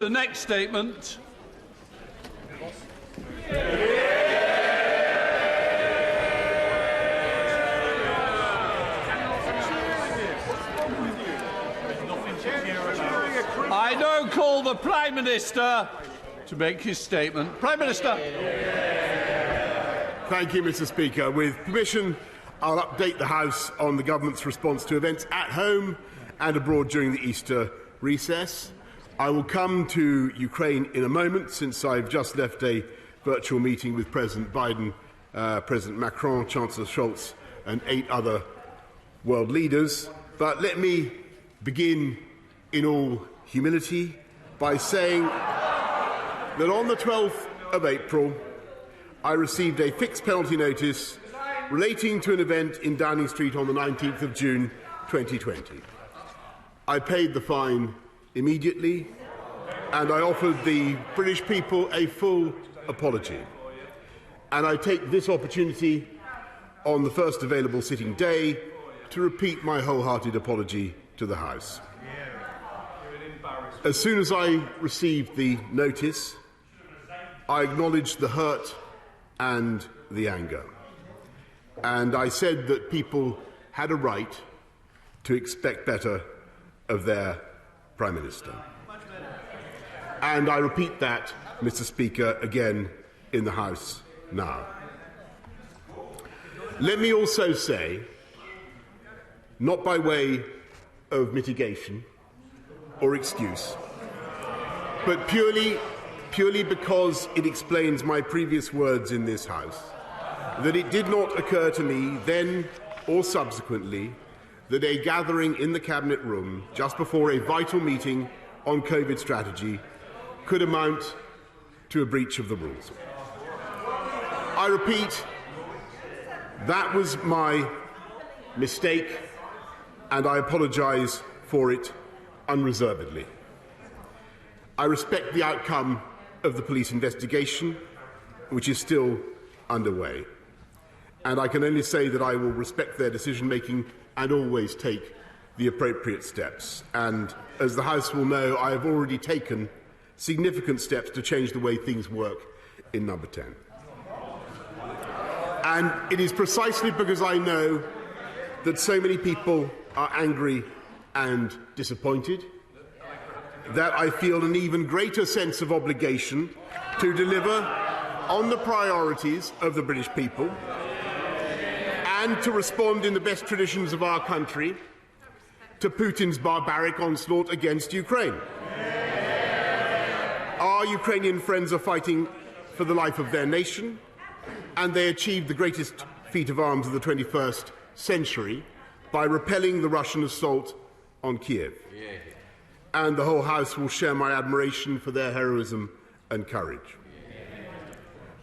The next statement. I now call the Prime Minister to make his statement. Prime Minister. Thank you, Mr. Speaker. With permission, I'll update the House on the Government's response to events at home and abroad during the Easter recess. I will come to Ukraine in a moment, since I've just left a virtual meeting with President Biden, President Macron, Chancellor Scholz and 8 other world leaders. But let me begin in all humility by saying that on the 12th of April, I received a fixed penalty notice relating to an event in Downing Street on the 19th of June 2020. I paid the fine immediately, and I offered the British people a full apology. And I take this opportunity on the first available sitting day to repeat my wholehearted apology to the House. As soon as I received the notice, I acknowledged the hurt and the anger. And I said that people had a right to expect better of their Prime Minister. And I repeat that, Mr. Speaker, again in the House now. Let me also say, not by way of mitigation or excuse, but purely because it explains my previous words in this House, that it did not occur to me then or subsequently that a gathering in the Cabinet room just before a vital meeting on COVID strategy could amount to a breach of the rules. I repeat, that was my mistake, and I apologise for it unreservedly. I respect the outcome of the police investigation, which is still underway, and I can only say that I will respect their decision-making and always take the appropriate steps. And as the House will know, I have already taken significant steps to change the way things work in Number 10. And it is precisely because I know that so many people are angry and disappointed that I feel an even greater sense of obligation to deliver on the priorities of the British people and to respond in the best traditions of our country to Putin's barbaric onslaught against Ukraine. Our Ukrainian friends are fighting for the life of their nation, and they achieved the greatest feat of arms of the 21st century by repelling the Russian assault on Kiev. And the whole House will share my admiration for their heroism and courage.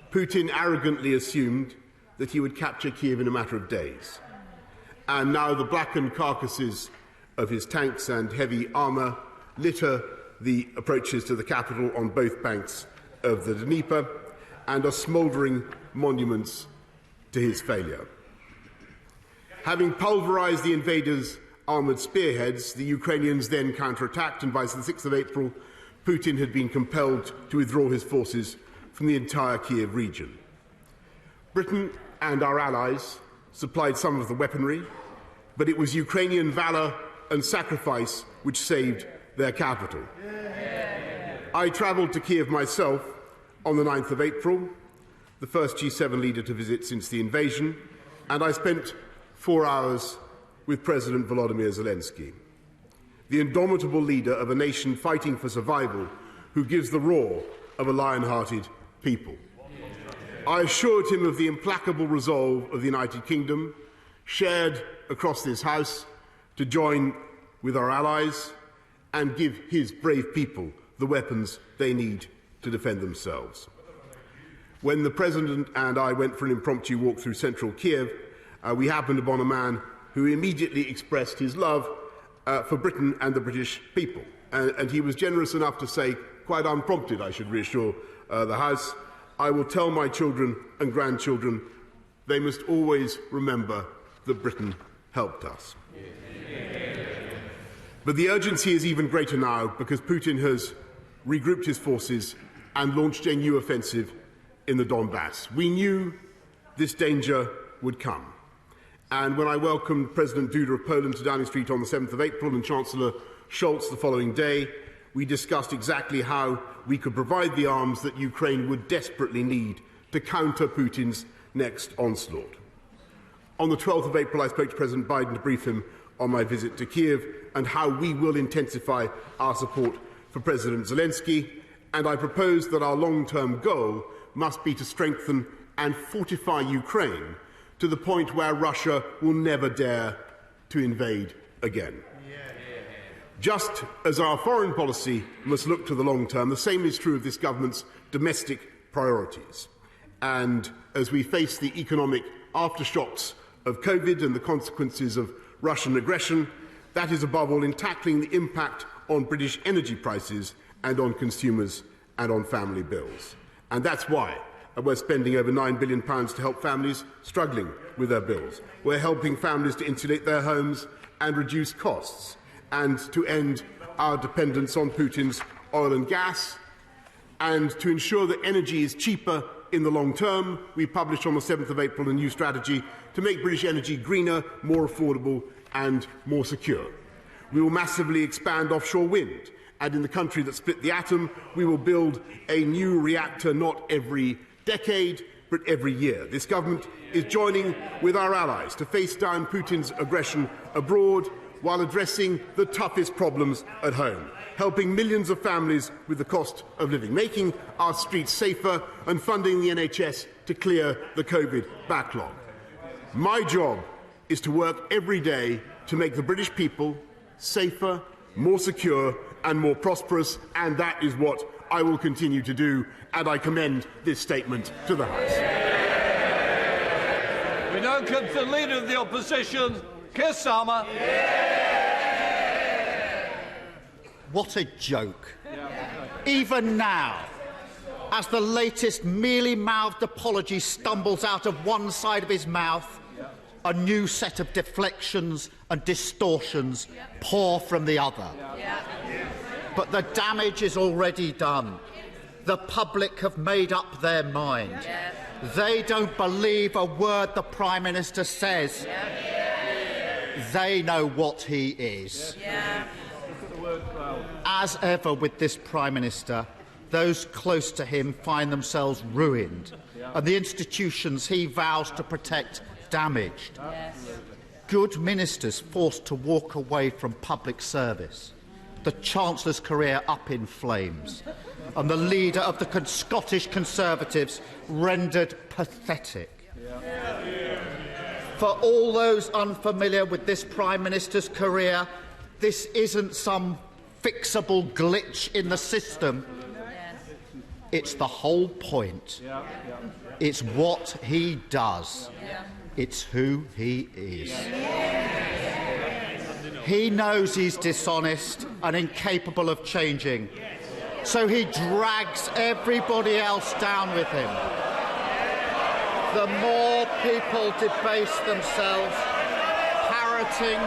Putin arrogantly assumed that he would capture Kiev in a matter of days. And now the blackened carcasses of his tanks and heavy armour litter the approaches to the capital on both banks of the Dnieper and are smouldering monuments to his failure. Having pulverised the invaders' armoured spearheads, the Ukrainians then counterattacked, and by the 6th of April, Putin had been compelled to withdraw his forces from the entire Kiev region. Britain and our allies supplied some of the weaponry, but it was Ukrainian valour and sacrifice which saved their capital. I travelled to Kiev myself on the 9th of April, the first G7 leader to visit since the invasion, and I spent 4 hours with President Volodymyr Zelensky, the indomitable leader of a nation fighting for survival who gives the roar of a lion-hearted people. I assured him of the implacable resolve of the United Kingdom, shared across this House, to join with our allies and give his brave people the weapons they need to defend themselves. When the President and I went for an impromptu walk through central Kiev, we happened upon a man who immediately expressed his love for Britain and the British people. And he was generous enough to say, quite unprompted, I should reassure the House, I will tell my children and grandchildren they must always remember that Britain helped us. But the urgency is even greater now because Putin has regrouped his forces and launched a new offensive in the Donbass. We knew this danger would come. And when I welcomed President Duda of Poland to Downing Street on the 7th of April and Chancellor Scholz the following day, we discussed exactly how we could provide the arms that Ukraine would desperately need to counter Putin's next onslaught. On the 12th of April, I spoke to President Biden to brief him on my visit to Kiev and how we will intensify our support for President Zelensky, and I proposed that our long-term goal must be to strengthen and fortify Ukraine to the point where Russia will never dare to invade again. Just as our foreign policy must look to the long term, the same is true of this government's domestic priorities. And as we face the economic aftershocks of COVID and the consequences of Russian aggression, that is above all in tackling the impact on British energy prices and on consumers and on family bills. And that's why we're spending over £9 billion to help families struggling with their bills. We're helping families to insulate their homes and reduce costs, and to end our dependence on Putin's oil and gas, and to ensure that energy is cheaper in the long term. We published on the 7th of April a new strategy to make British energy greener, more affordable and more secure. We will massively expand offshore wind, and in the country that split the atom, we will build a new reactor not every decade, but every year. This government is joining with our allies to face down Putin's aggression abroad while addressing the toughest problems at home, helping millions of families with the cost of living, making our streets safer and funding the NHS to clear the COVID backlog. My job is to work every day to make the British people safer, more secure and more prosperous, and that is what I will continue to do, and I commend this statement to the House. We now come to the Leader of the Opposition, Keir Starmer. What a joke. Even now, as the latest mealy-mouthed apology stumbles out of one side of his mouth, a new set of deflections and distortions pour from the other. But the damage is already done. The public have made up their mind. They don't believe a word the Prime Minister says. They know what he is. As ever with this Prime Minister, those close to him find themselves ruined, and the institutions he vows to protect damaged. Good ministers forced to walk away from public service, the Chancellor's career up in flames, and the leader of the Scottish Conservatives rendered pathetic. For all those unfamiliar with this Prime Minister's career, this isn't some fixable glitch in the system. It's the whole point. It's what he does. It's who he is. He knows he's dishonest and incapable of changing, so he drags everybody else down with him. The more people debase themselves, parroting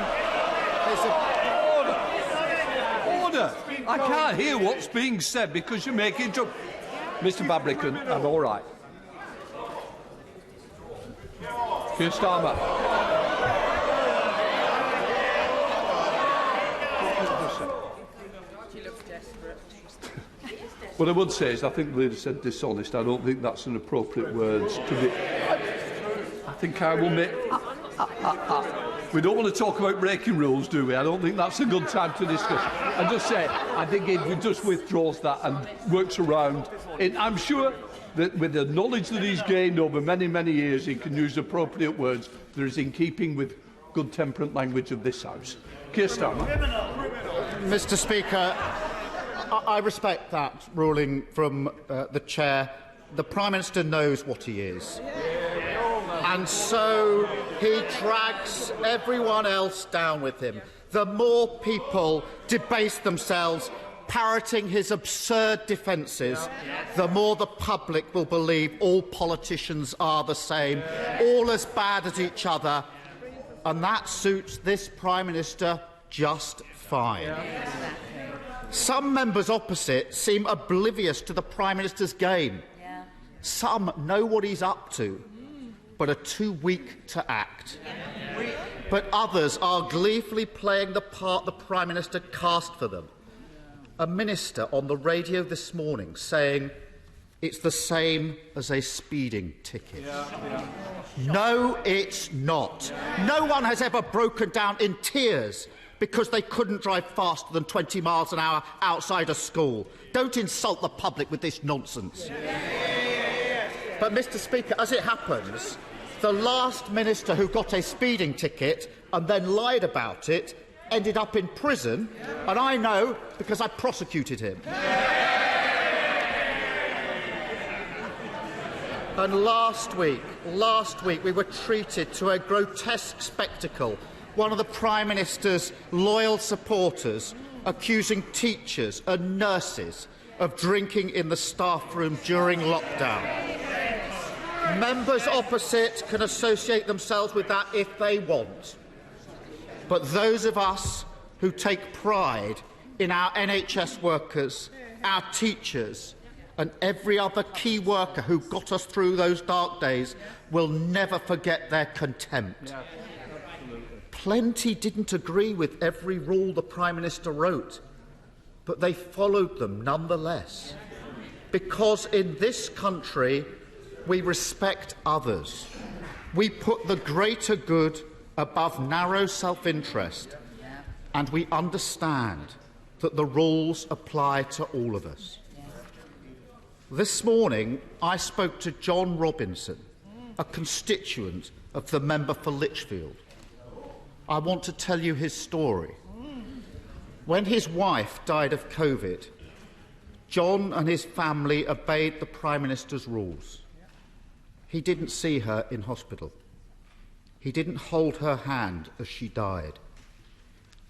his... Order! I can't hear what's being said because you're making trouble. Mr Babrickan, I'm all right. Keir Starmer. What I would say is, I think the leader said dishonest. I don't think that's an appropriate word to be. I think I will make. We don't want to talk about breaking rules, do we? I don't think that's a good time to discuss. I just say, I think if he just withdraws that and works around it, I'm sure that with the knowledge that he's gained over many, many years, he can use appropriate words that is in keeping with good temperate language of this House. Keir Starmer. Mr. Speaker, I respect that ruling from the Chair. The Prime Minister knows what he is. And so he drags everyone else down with him. The more people debase themselves, parroting his absurd defences, the more the public will believe all politicians are the same, all as bad as each other, and that suits this Prime Minister just fine. Some members opposite seem oblivious to the Prime Minister's game. Yeah. Some know what he's up to, but are too weak to act. But others are gleefully playing the part the Prime Minister cast for them. A minister on the radio this morning saying it's the same as a speeding ticket. No, it's not. No one has ever broken down in tears because they couldn't drive faster than 20 miles an hour outside a school. Don't insult the public with this nonsense. But, Mr. Speaker, as it happens, the last minister who got a speeding ticket and then lied about it ended up in prison, and I know because I prosecuted him. And last week, we were treated to a grotesque spectacle. One of the Prime Minister's loyal supporters accusing teachers and nurses of drinking in the staff room during lockdown. Members opposite can associate themselves with that if they want. But those of us who take pride in our NHS workers, our teachers, and every other key worker who got us through those dark days will never forget their contempt. Plenty didn't agree with every rule the Prime Minister wrote, but they followed them nonetheless. Because in this country, we respect others. We put the greater good above narrow self-interest, and we understand that the rules apply to all of us. This morning, I spoke to John Robinson, a constituent of the member for Lichfield. I want to tell you his story. When his wife died of COVID, John and his family obeyed the Prime Minister's rules. He didn't see her in hospital. He didn't hold her hand as she died.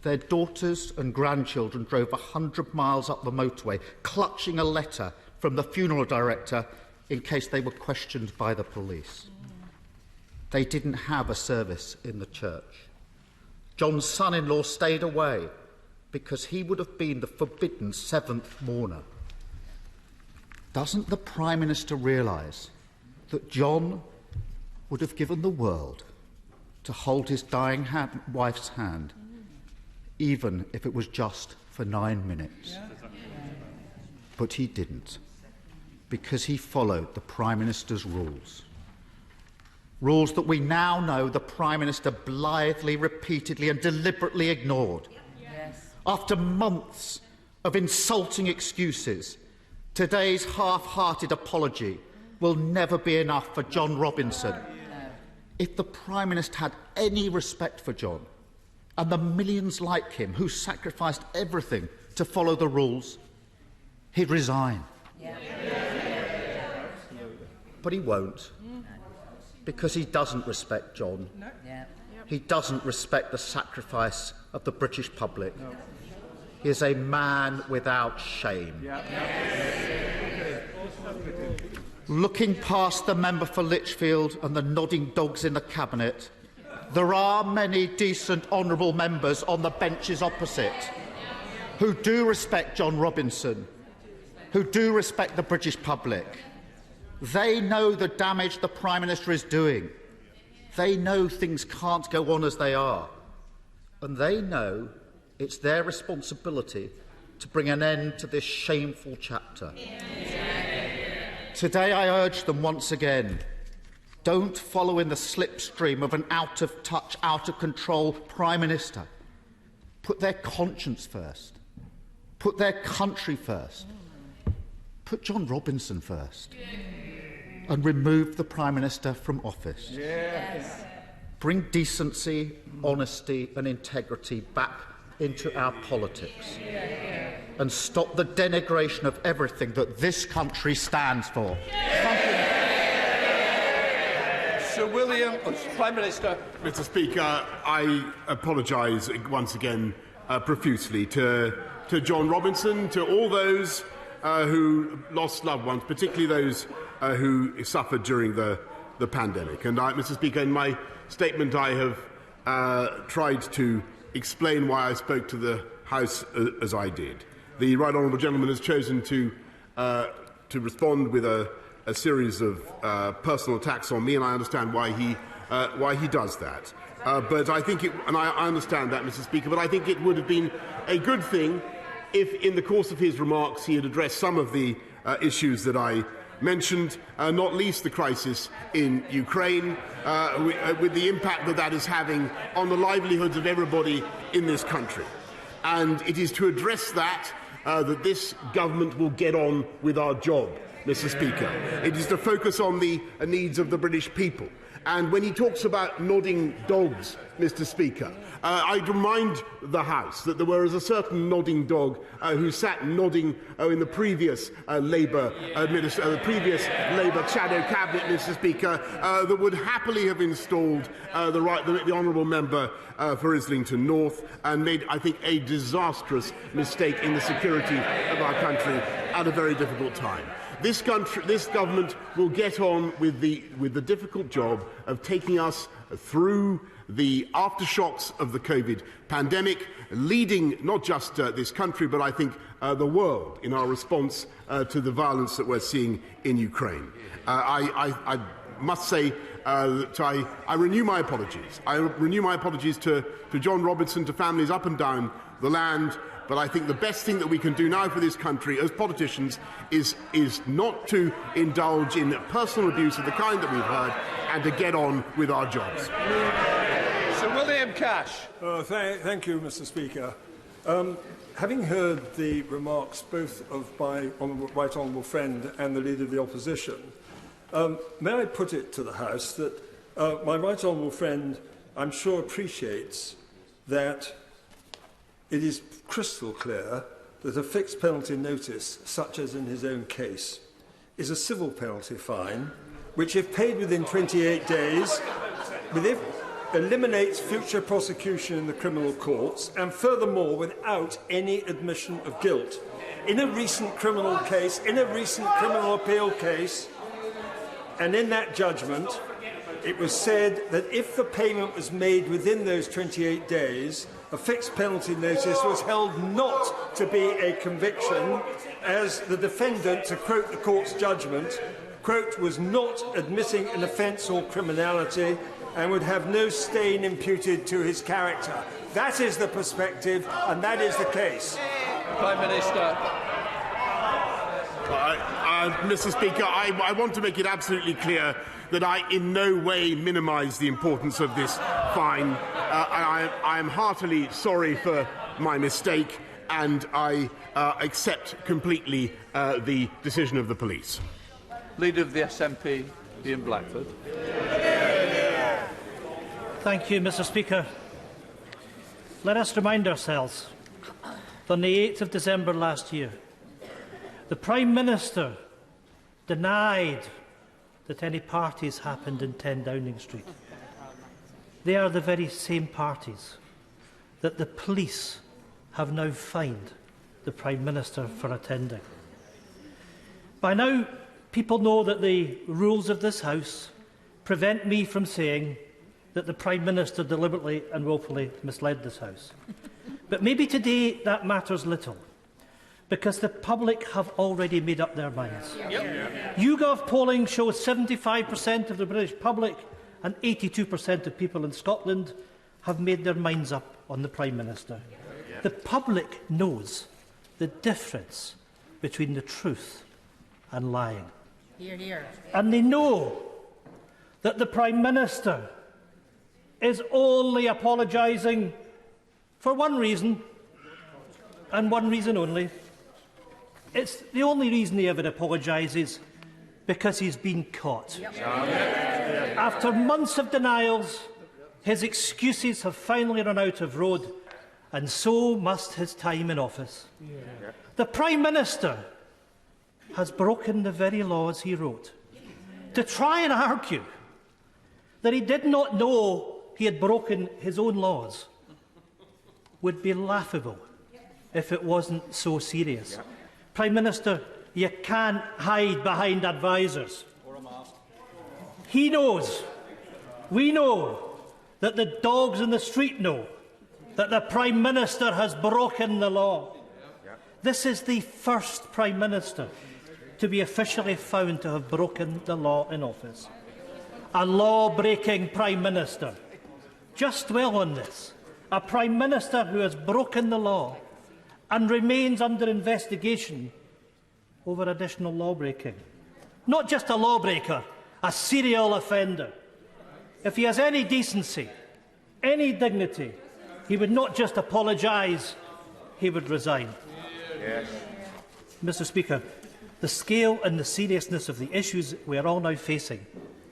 Their daughters and grandchildren drove 100 miles up the motorway, clutching a letter from the funeral director in case they were questioned by the police. They didn't have a service in the church. John's son-in-law stayed away because he would have been the forbidden seventh mourner. Doesn't the Prime Minister realise that John would have given the world to hold his dying wife's hand, even if it was just for 9 minutes? But he didn't, because he followed the Prime Minister's rules. Rules that we now know the Prime Minister blithely, repeatedly and deliberately ignored. After months of insulting excuses, today's half-hearted apology will never be enough for John Robinson. If the Prime Minister had any respect for John and the millions like him who sacrificed everything to follow the rules, he'd resign. But he won't, because he doesn't respect John. He doesn't respect the sacrifice of the British public. He is a man without shame. Looking past the member for Lichfield and the nodding dogs in the Cabinet, there are many decent, honourable members on the benches opposite who do respect John Robinson, who do respect the British public. They know the damage the Prime Minister is doing. They know things can't go on as they are. And they know it's their responsibility to bring an end to this shameful chapter. Today I urge them once again, don't follow in the slipstream of an out-of-touch, out-of-control Prime Minister. Put their conscience first. Put their country first. Put John Robinson first. And remove the Prime Minister from office. Bring decency, honesty and integrity back into our politics. And stop the denigration of everything that this country stands for. Thank you. Sir William, Prime Minister. Mr. Speaker, I apologise once again profusely to John Robinson, to all those who lost loved ones, particularly those who suffered during the pandemic. And Mr. Speaker, in my statement I have tried to explain why I spoke to the House as I did. the right honourable gentleman has chosen to respond with a series of personal attacks on me, and I understand why he does that. But I think and I understand that, Mr. Speaker, but I think it would have been a good thing if, in the course of his remarks, he had addressed some of the issues that I mentioned, not least the crisis in Ukraine, with the impact that is having on the livelihoods of everybody in this country. And it is to address that that this government will get on with our job, Mr. Speaker. It is to focus on the needs of the British people. And when he talks about nodding dogs, Mr. Speaker, I'd remind the House that there was a certain nodding dog who sat nodding in the previous Labour shadow cabinet, Mr. Speaker, that would happily have installed the honourable member for Islington North and made, I think, a disastrous mistake in the security of our country at a very difficult time. This government will get on with the difficult job of taking us through the aftershocks of the COVID pandemic, leading not just this country, but I think the world in our response to the violence that we're seeing in Ukraine. I must say that I renew my apologies. I renew my apologies to John Robertson, to families up and down the land. But I think the best thing that we can do now for this country as politicians is not to indulge in personal abuse of the kind that we've heard and to get on with our jobs. Sir William Cash. Thank you, Mr. Speaker. Having heard the remarks both of my right honourable friend and the Leader of the Opposition, may I put it to the House that my right honourable friend, I'm sure, appreciates that it is crystal clear that a fixed penalty notice, such as in his own case, is a civil penalty fine, which, if paid within 28 days, eliminates future prosecution in the criminal courts, and furthermore, without any admission of guilt. In a recent criminal appeal case, and in that judgment, it was said that if the payment was made within those 28 days, a fixed penalty notice was held not to be a conviction, as the defendant, to quote the court's judgment, quote, was not admitting an offence or criminality and would have no stain imputed to his character. That is the perspective, and that is the case. Prime Minister. Mr. Speaker, I want to make it absolutely clear that I in no way minimise the importance of this fine. I am heartily sorry for my mistake, and I accept completely the decision of the police. Leader of the SNP, Ian Blackford. Thank you, Mr. Speaker. Let us remind ourselves that on the 8th of December last year, the Prime Minister denied that any parties happened in 10 Downing Street. They are the very same parties that the police have now fined the Prime Minister for attending. By now, people know that the rules of this House prevent me from saying that the Prime Minister deliberately and woefully misled this House. But maybe today that matters little, because the public have already made up their minds. YouGov polling shows 75% of the British public and 82% of people in Scotland have made their minds up on the Prime Minister. The public knows the difference between the truth and lying. Hear, hear. And they know that the Prime Minister is only apologising for one reason, and one reason only. It's the only reason he ever apologises, because he's been caught. After months of denials, his excuses have finally run out of road, and so must his time in office. The Prime Minister has broken the very laws he wrote. To try and argue that he did not know he had broken his own laws would be laughable if it wasn't so serious. Prime Minister, you can't hide behind advisers. He knows, we know, that the dogs in the street know that the Prime Minister has broken the law. This is the first Prime Minister to be officially found to have broken the law in office. A law-breaking Prime Minister. Just dwell on this. A Prime Minister who has broken the law and remains under investigation over additional law-breaking. Not just a lawbreaker, a serial offender. If he has any decency, any dignity, he would not just apologise, he would resign. Yes. Mr. Speaker, the scale and the seriousness of the issues we are all now facing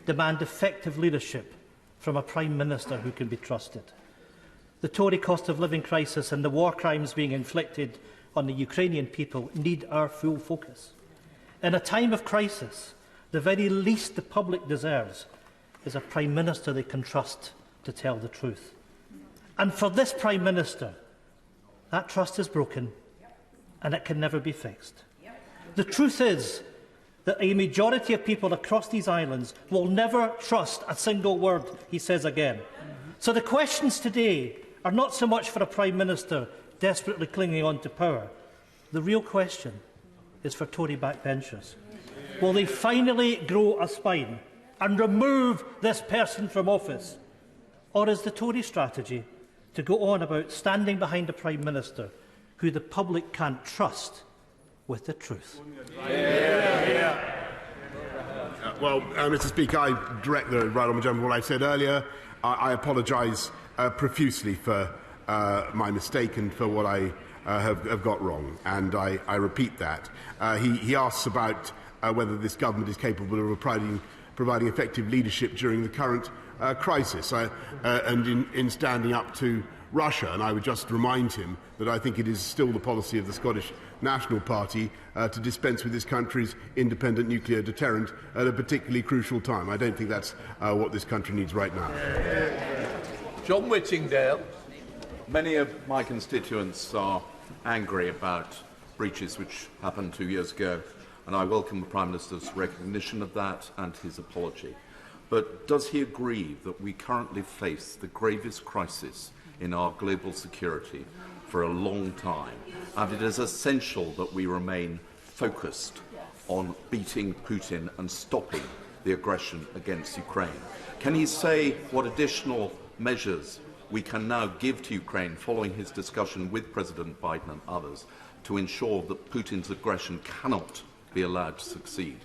demand effective leadership from a Prime Minister who can be trusted. The Tory cost of living crisis and the war crimes being inflicted on the Ukrainian people need our full focus. In a time of crisis, the very least the public deserves is a Prime Minister they can trust to tell the truth. And for this Prime Minister, that trust is broken and it can never be fixed. The truth is that a majority of people across these islands will never trust a single word he says again. So the questions today are not so much for a Prime Minister desperately clinging on to power. The real question is for Tory backbenchers. Will they finally grow a spine and remove this person from office? Or is the Tory strategy to go on about standing behind a Prime Minister who the public can't trust with the truth? Mr. Speaker, I direct the right honourable gentleman what I said earlier. I apologise profusely for my mistake and for what I have got wrong, and I repeat that. He asks about whether this government is capable of providing effective leadership during the current crisis and in standing up to Russia. And I would just remind him that I think it is still the policy of the Scottish National Party to dispense with this country's independent nuclear deterrent at a particularly crucial time. I don't think that's what this country needs right now. John Whittingdale. Many of my constituents are angry about breaches which happened 2 years ago, and I welcome the Prime Minister's recognition of that and his apology. But does he agree that we currently face the gravest crisis in our global security for a long time, and it is essential that we remain focused on beating Putin and stopping the aggression against Ukraine? Can he say what additional measures we can now give to Ukraine following his discussion with President Biden and others to ensure that Putin's aggression cannot be allowed to succeed?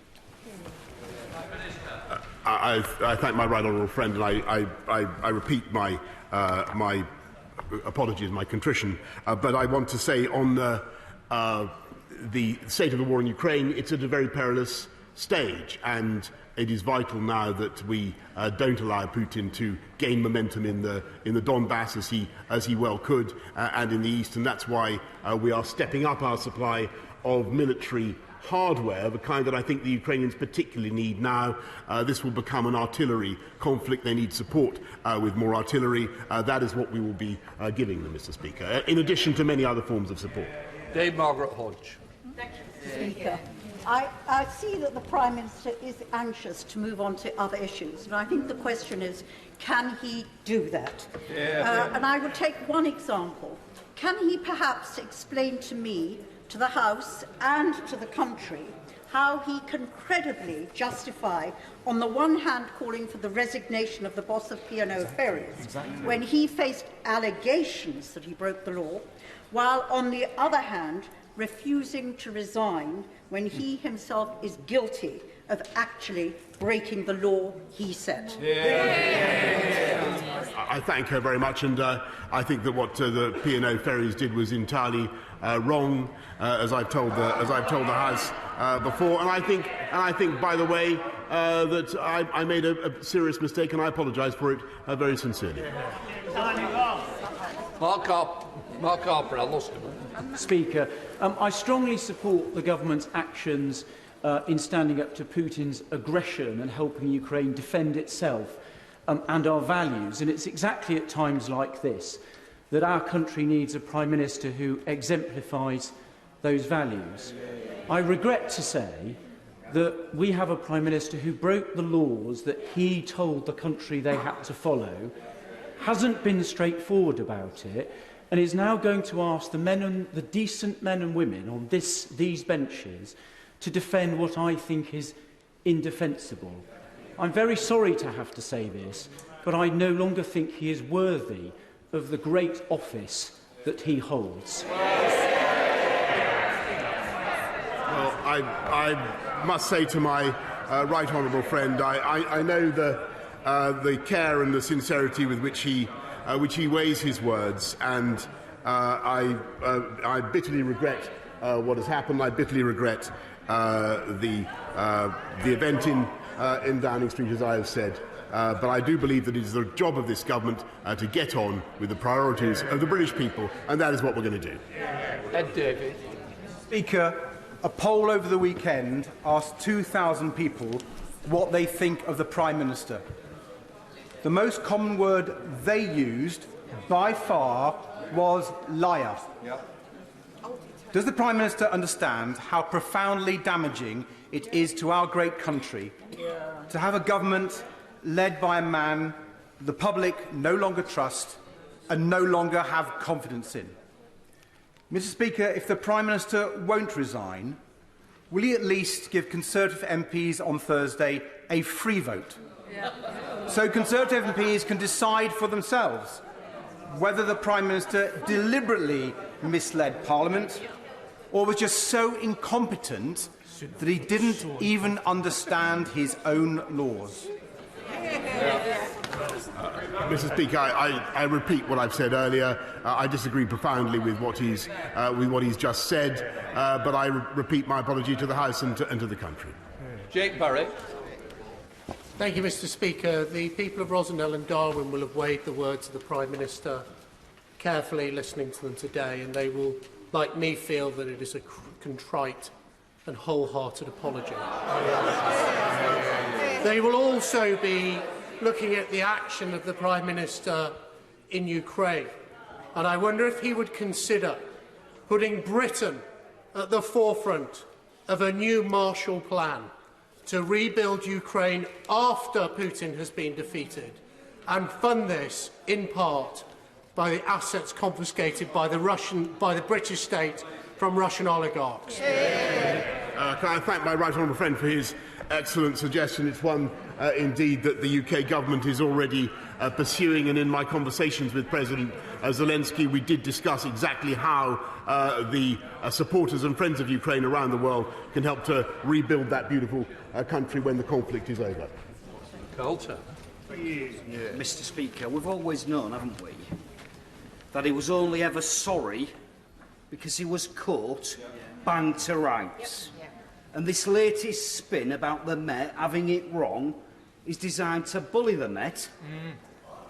I thank my right honourable friend, and I repeat my apologies, my contrition. But I want to say on the state of the war in Ukraine, it's at a very perilous stage, and it is vital now that we don't allow Putin to gain momentum in the Donbass as he well could, and in the east, and that's why we are stepping up our supply of military hardware, the kind that I think the Ukrainians particularly need now. This will become an artillery conflict. They need support with more artillery. That is what we will be giving them, Mr. Speaker, in addition to many other forms of support. Dame Margaret Hodge. Thank you, Mr. Speaker. I see that the Prime Minister is anxious to move on to other issues, and I think the question is, can he do that? And I will take one example. Can he perhaps explain to me, to the House and to the country, how he can credibly justify, on the one hand, calling for the resignation of the boss of P&O Ferries, when he faced allegations that he broke the law, while on the other hand, refusing to resign when he himself is guilty of actually breaking the law he set. I thank her very much, and I think that what the P&O Ferries did was entirely wrong, as I've told the House before. And I think, by the way, that I made a serious mistake, and I apologise for it very sincerely. Mark Harper, I lost him. Speaker, I strongly support the government's actions in standing up to Putin's aggression and helping Ukraine defend itself and our values. And it's exactly at times like this that our country needs a Prime Minister who exemplifies those values. I regret to say that we have a Prime Minister who broke the laws that he told the country they had to follow, hasn't been straightforward about it, and is now going to ask the decent men and women on these benches to defend what I think is indefensible. I'm very sorry to have to say this, but I no longer think he is worthy of the great office that he holds. Well, I must say to my right honourable friend, I know the care and the sincerity with which he weighs his words, and I bitterly regret what has happened. I bitterly regret the event in Downing Street, as I have said. But I do believe that it is the job of this government to get on with the priorities of the British people, and that is what we're going to do. Ed David. Speaker, a poll over the weekend asked 2,000 people what they think of the Prime Minister. The most common word they used, by far, was liar. Yep. Does the Prime Minister understand how profoundly damaging it is to our great country to have a government led by a man the public no longer trust and no longer have confidence in? Mr. Speaker, if the Prime Minister won't resign, will he at least give Conservative MPs on Thursday a free vote? Yeah. So Conservative MPs can decide for themselves whether the Prime Minister deliberately misled Parliament or was just so incompetent that he didn't even understand his own laws. Mr. Speaker, I repeat what I've said earlier. I disagree profoundly with what he's just said, but I repeat my apology to the House and to the country. Jake Barrett. Thank you, Mr. Speaker. The people of Rossendale and Darwin will have weighed the words of the Prime Minister carefully, listening to them today, and they will, like me, feel that it is a contrite and wholehearted apology. They will also be looking at the action of the Prime Minister in Ukraine, and I wonder if he would consider putting Britain at the forefront of a new Marshall Plan to rebuild Ukraine after Putin has been defeated, and fund this in part by the assets confiscated by the British state from Russian oligarchs. Can I thank my right honourable friend for his excellent suggestion? It's one, indeed, that the UK government is already pursuing, and in my conversations with President Zelensky, we did discuss exactly how the supporters and friends of Ukraine around the world can help to rebuild that beautiful country when the conflict is over. Coulter. Mr. Speaker, we've always known, haven't we, that he was only ever sorry because he was caught banged to rights. And this latest spin about the Met having it wrong is designed to bully the Met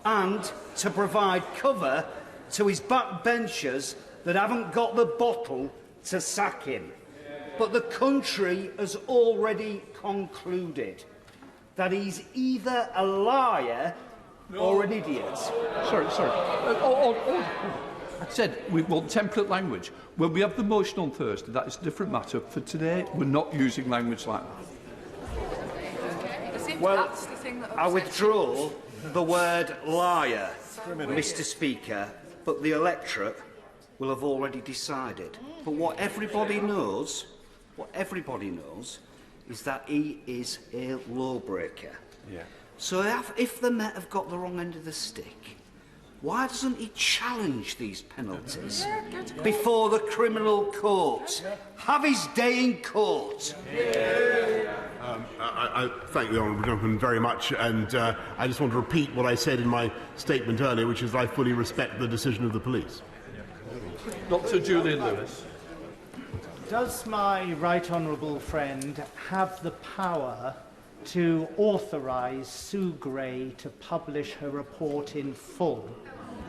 and to provide cover to his backbenchers that haven't got the bottle to sack him. But the country has already concluded that he's either a liar or an idiot. Sorry. I said we want temperate language. When we have the motion on Thursday, that is a different matter. For today, we're not using language like that. Well, I withdraw the word liar, Mr. Speaker, but the electorate will have already decided. But what everybody knows is that he is a lawbreaker. Yeah. So if the Met have got the wrong end of the stick, why doesn't he challenge these penalties before the criminal court? Have his day in court. I thank the honourable gentleman very much, and I just want to repeat what I said in my statement earlier, which is that I fully respect the decision of the police. Dr. Julian Lewis. Does my right honourable friend have the power to authorise Sue Gray to publish her report in full?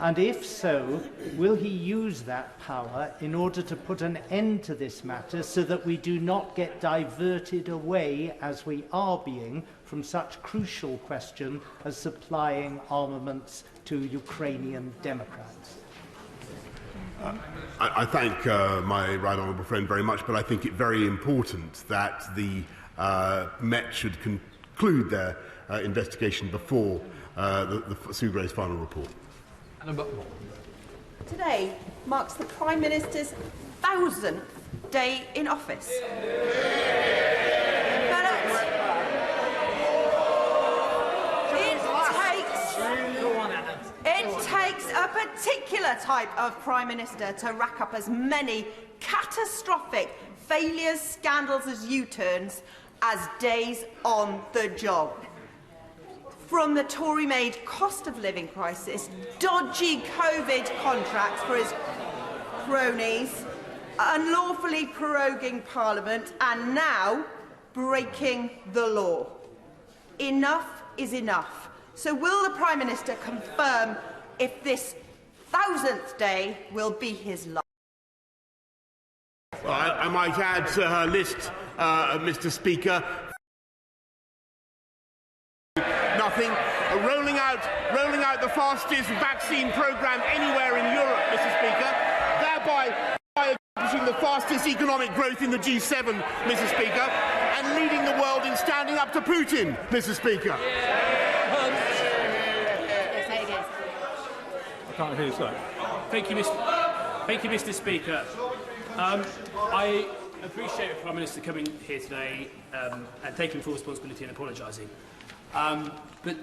And if so, will he use that power in order to put an end to this matter so that we do not get diverted away, as we are being, from such crucial question as supplying armaments to Ukrainian Democrats? I thank my right honourable friend very much, but I think it very important that the Met should conclude their investigation before Sue Gray's final report. Today marks the Prime Minister's 1000th day in office. It takes a particular type of Prime Minister to rack up as many catastrophic failures, scandals as U-turns as days on the job. From the Tory-made cost of living crisis, dodgy COVID contracts for his cronies, unlawfully proroguing Parliament, and now breaking the law. Enough is enough. So will the Prime Minister confirm if this 1000th day will be his last? Well, I might add to her list, Mr. Speaker, nothing. Rolling out the fastest vaccine programme anywhere in Europe, Mr. Speaker, thereby accomplishing the fastest economic growth in the G7, Mr. Speaker, and leading the world in standing up to Putin, Mr. Speaker. I can't hear you, sorry. Thank you, Mr. Speaker. I appreciate the Prime Minister coming here today and taking full responsibility and apologising. But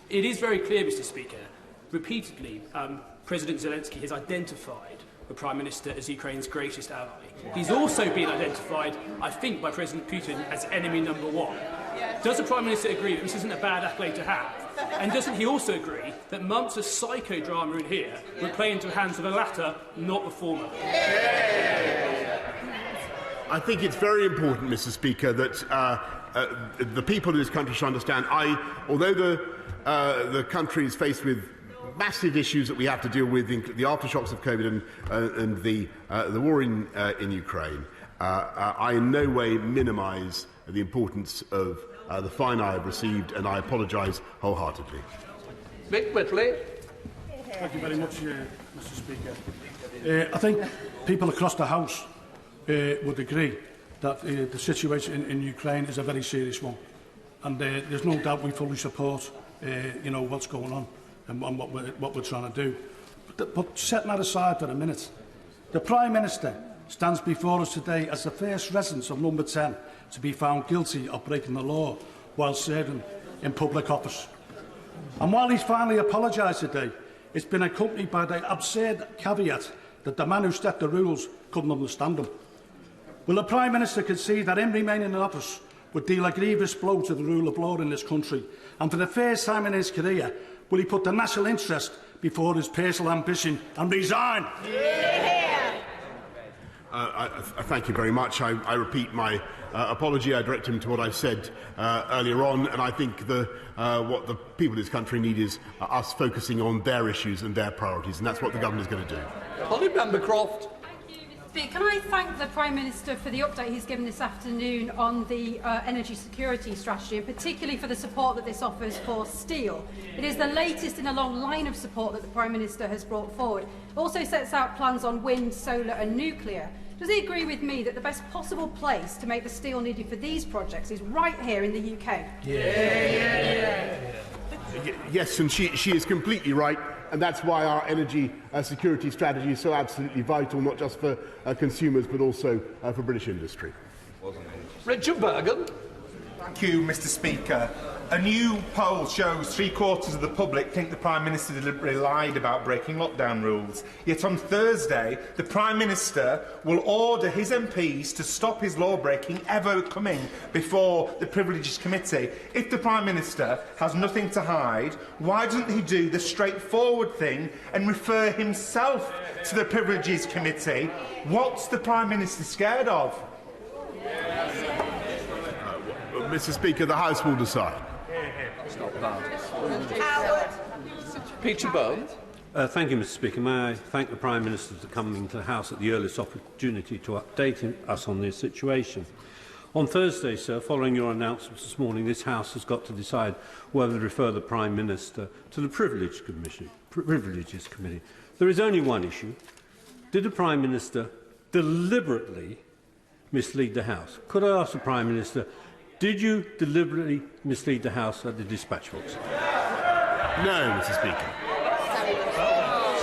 it is very clear, Mr. Speaker, repeatedly President Zelensky has identified the Prime Minister as Ukraine's greatest ally. He's also been identified, I think, by President Putin as enemy number one. Does the Prime Minister agree that this isn't a bad accolade to have? And doesn't he also agree that months of psychodrama in here would play into the hands of the latter, not the former? I think it's very important, Mr. Speaker, that the people of this country should understand. Although the country is faced with massive issues that we have to deal with, the aftershocks of COVID and the war in Ukraine, I in no way minimise the importance of the fine I have received, and I apologise wholeheartedly. Mick Whitley. Thank you very much, Mr. Speaker. I think people across the House would agree that the situation in Ukraine is a very serious one, and there's no doubt we fully support what's going on and what we're trying to do. But setting that aside for a minute, the Prime Minister stands before us today as the first resident of number 10 to be found guilty of breaking the law while serving in public office. And while he's finally apologised today, it's been accompanied by the absurd caveat that the man who set the rules couldn't understand them. Will the Prime Minister concede that him remaining in office would deal a grievous blow to the rule of law in this country? And for the first time in his career, will he put the national interest before his personal ambition and resign? Thank you very much. I repeat my apology. I direct him to what I've said earlier on, and I think what the people of this country need is us focusing on their issues and their priorities, and that's what the government is going to do. Holly Member-Croft. Can I thank the Prime Minister for the update he's given this afternoon on the energy security strategy, and particularly for the support that this offers for steel. It is the latest in a long line of support that the Prime Minister has brought forward. It also sets out plans on wind, solar and nuclear. Does he agree with me that the best possible place to make the steel needed for these projects is right here in the UK? Yes, and she is completely right, and that's why our energy security strategy is so absolutely vital, not just for consumers but also for British industry. Richard Bergen. Thank you, Mr. Speaker. A new poll shows 3/4 of the public think the Prime Minister deliberately lied about breaking lockdown rules. Yet on Thursday, the Prime Minister will order his MPs to stop his law-breaking ever coming before the Privileges Committee. If the Prime Minister has nothing to hide, why doesn't he do the straightforward thing and refer himself to the Privileges Committee? What's the Prime Minister scared of? Mr. Speaker, the House will decide. Peter Burns. Thank you, Mr. Speaker. May I thank the Prime Minister for coming to the House at the earliest opportunity to update us on this situation. On Thursday, sir, following your announcements this morning, this House has got to decide whether to refer the Prime Minister to the Privileges Committee. There is only one issue. Did the Prime Minister deliberately mislead the House? Could I ask the Prime Minister, did you deliberately mislead the House at the dispatch box? No, Mr. Speaker.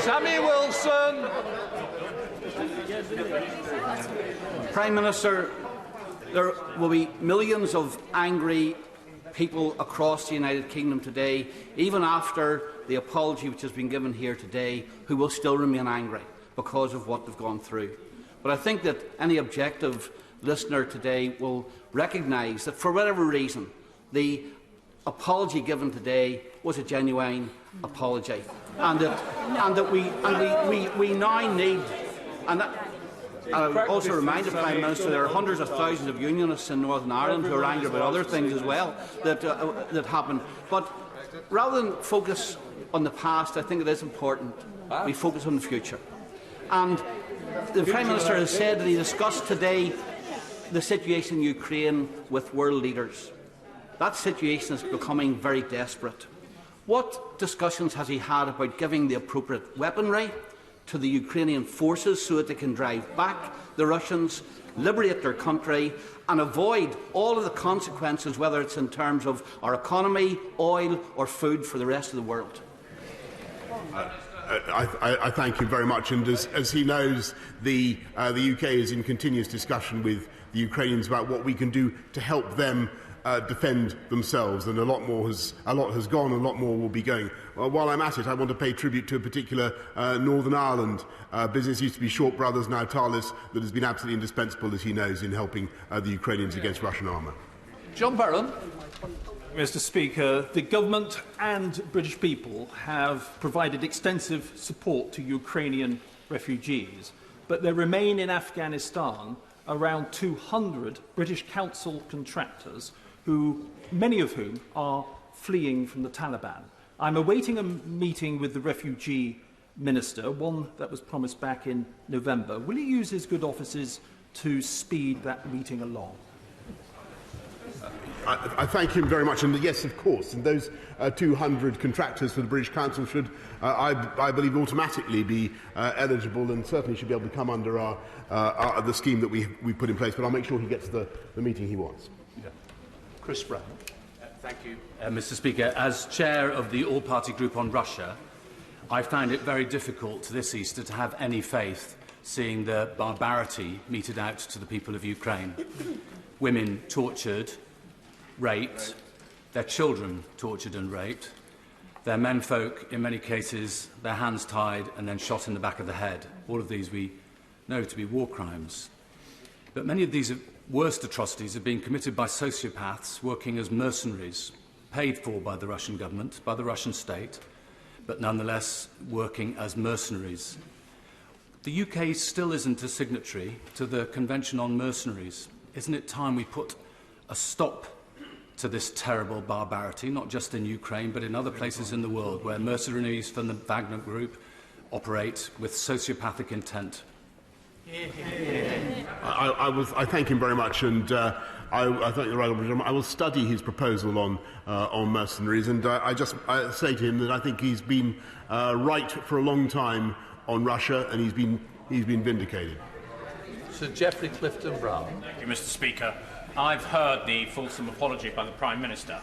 Sammy Wilson. Prime Minister, there will be millions of angry people across the United Kingdom today, even after the apology which has been given here today, who will still remain angry because of what they've gone through. But I think that any objective listener today will recognise that, for whatever reason, the apology given today was a genuine apology, and that we now need. And I would also remind the Prime Minister there are hundreds of thousands of unionists in Northern Ireland who are angry about other things as well that happened. But rather than focus on the past, I think it is important we focus on the future. And the Prime Minister has said that he discussed today the situation in Ukraine with world leaders. That situation is becoming very desperate. What discussions has he had about giving the appropriate weaponry to the Ukrainian forces so that they can drive back the Russians, liberate their country and avoid all of the consequences, whether it's in terms of our economy, oil or food for the rest of the world? I thank him very much, and as he knows, the UK is in continuous discussion with the Ukrainians about what we can do to help them defend themselves, and a lot has gone, and a lot more will be going. Well, while I'm at it, I want to pay tribute to a particular Northern Ireland business, used to be Short Brothers, now Thales, that has been absolutely indispensable, as he knows, in helping the Ukrainians against Russian armour. John Barron. Mr. Speaker, the government and British people have provided extensive support to Ukrainian refugees, but there remain in Afghanistan around 200 British Council contractors, many of whom are fleeing from the Taliban. I'm awaiting a meeting with the refugee minister, one that was promised back in November. Will he use his good offices to speed that meeting along? I thank him very much, and yes, of course, and those 200 contractors for the British Council should, I believe, automatically be eligible, and certainly should be able to come under the scheme that we put in place. But I'll make sure he gets the meeting he wants. Yeah. Chris Brown. Thank you, Mr. Speaker. As chair of the all-party group on Russia, I found it very difficult this Easter to have any faith, seeing the barbarity meted out to the people of Ukraine. Women tortured, raped, their children tortured and raped, their menfolk, in many cases, their hands tied and then shot in the back of the head. All of these we know to be war crimes. But many of these worst atrocities are being committed by sociopaths working as mercenaries, paid for by the Russian government, by the Russian state, but nonetheless working as mercenaries. The UK still isn't a signatory to the Convention on Mercenaries. Isn't it time we put a stop to this terrible barbarity, not just in Ukraine, but in other places in the world where mercenaries from the Wagner Group operate with sociopathic intent? I thank him very much, and I thank the right honourable gentleman. I will study his proposal on mercenaries, and I say to him that I think he's been right for a long time on Russia, and he's been vindicated. Sir Geoffrey Clifton-Brown. Thank you, Mr. Speaker. I've heard the fulsome apology by the Prime Minister,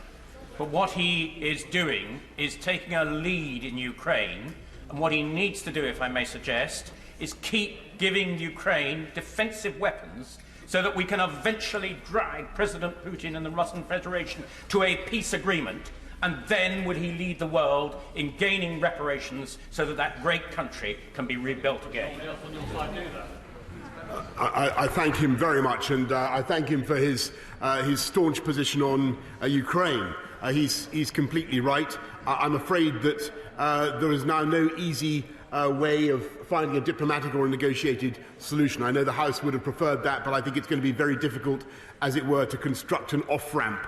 but what he is doing is taking a lead in Ukraine, and what he needs to do, if I may suggest, is keep giving Ukraine defensive weapons so that we can eventually drag President Putin and the Russian Federation to a peace agreement, and then would he lead the world in gaining reparations so that that great country can be rebuilt again. I thank him very much, and I thank him for his staunch position on Ukraine. He's completely right. I'm afraid that there is now no easy way of finding a diplomatic or a negotiated solution. I know the House would have preferred that, but I think it's going to be very difficult, as it were, to construct an off-ramp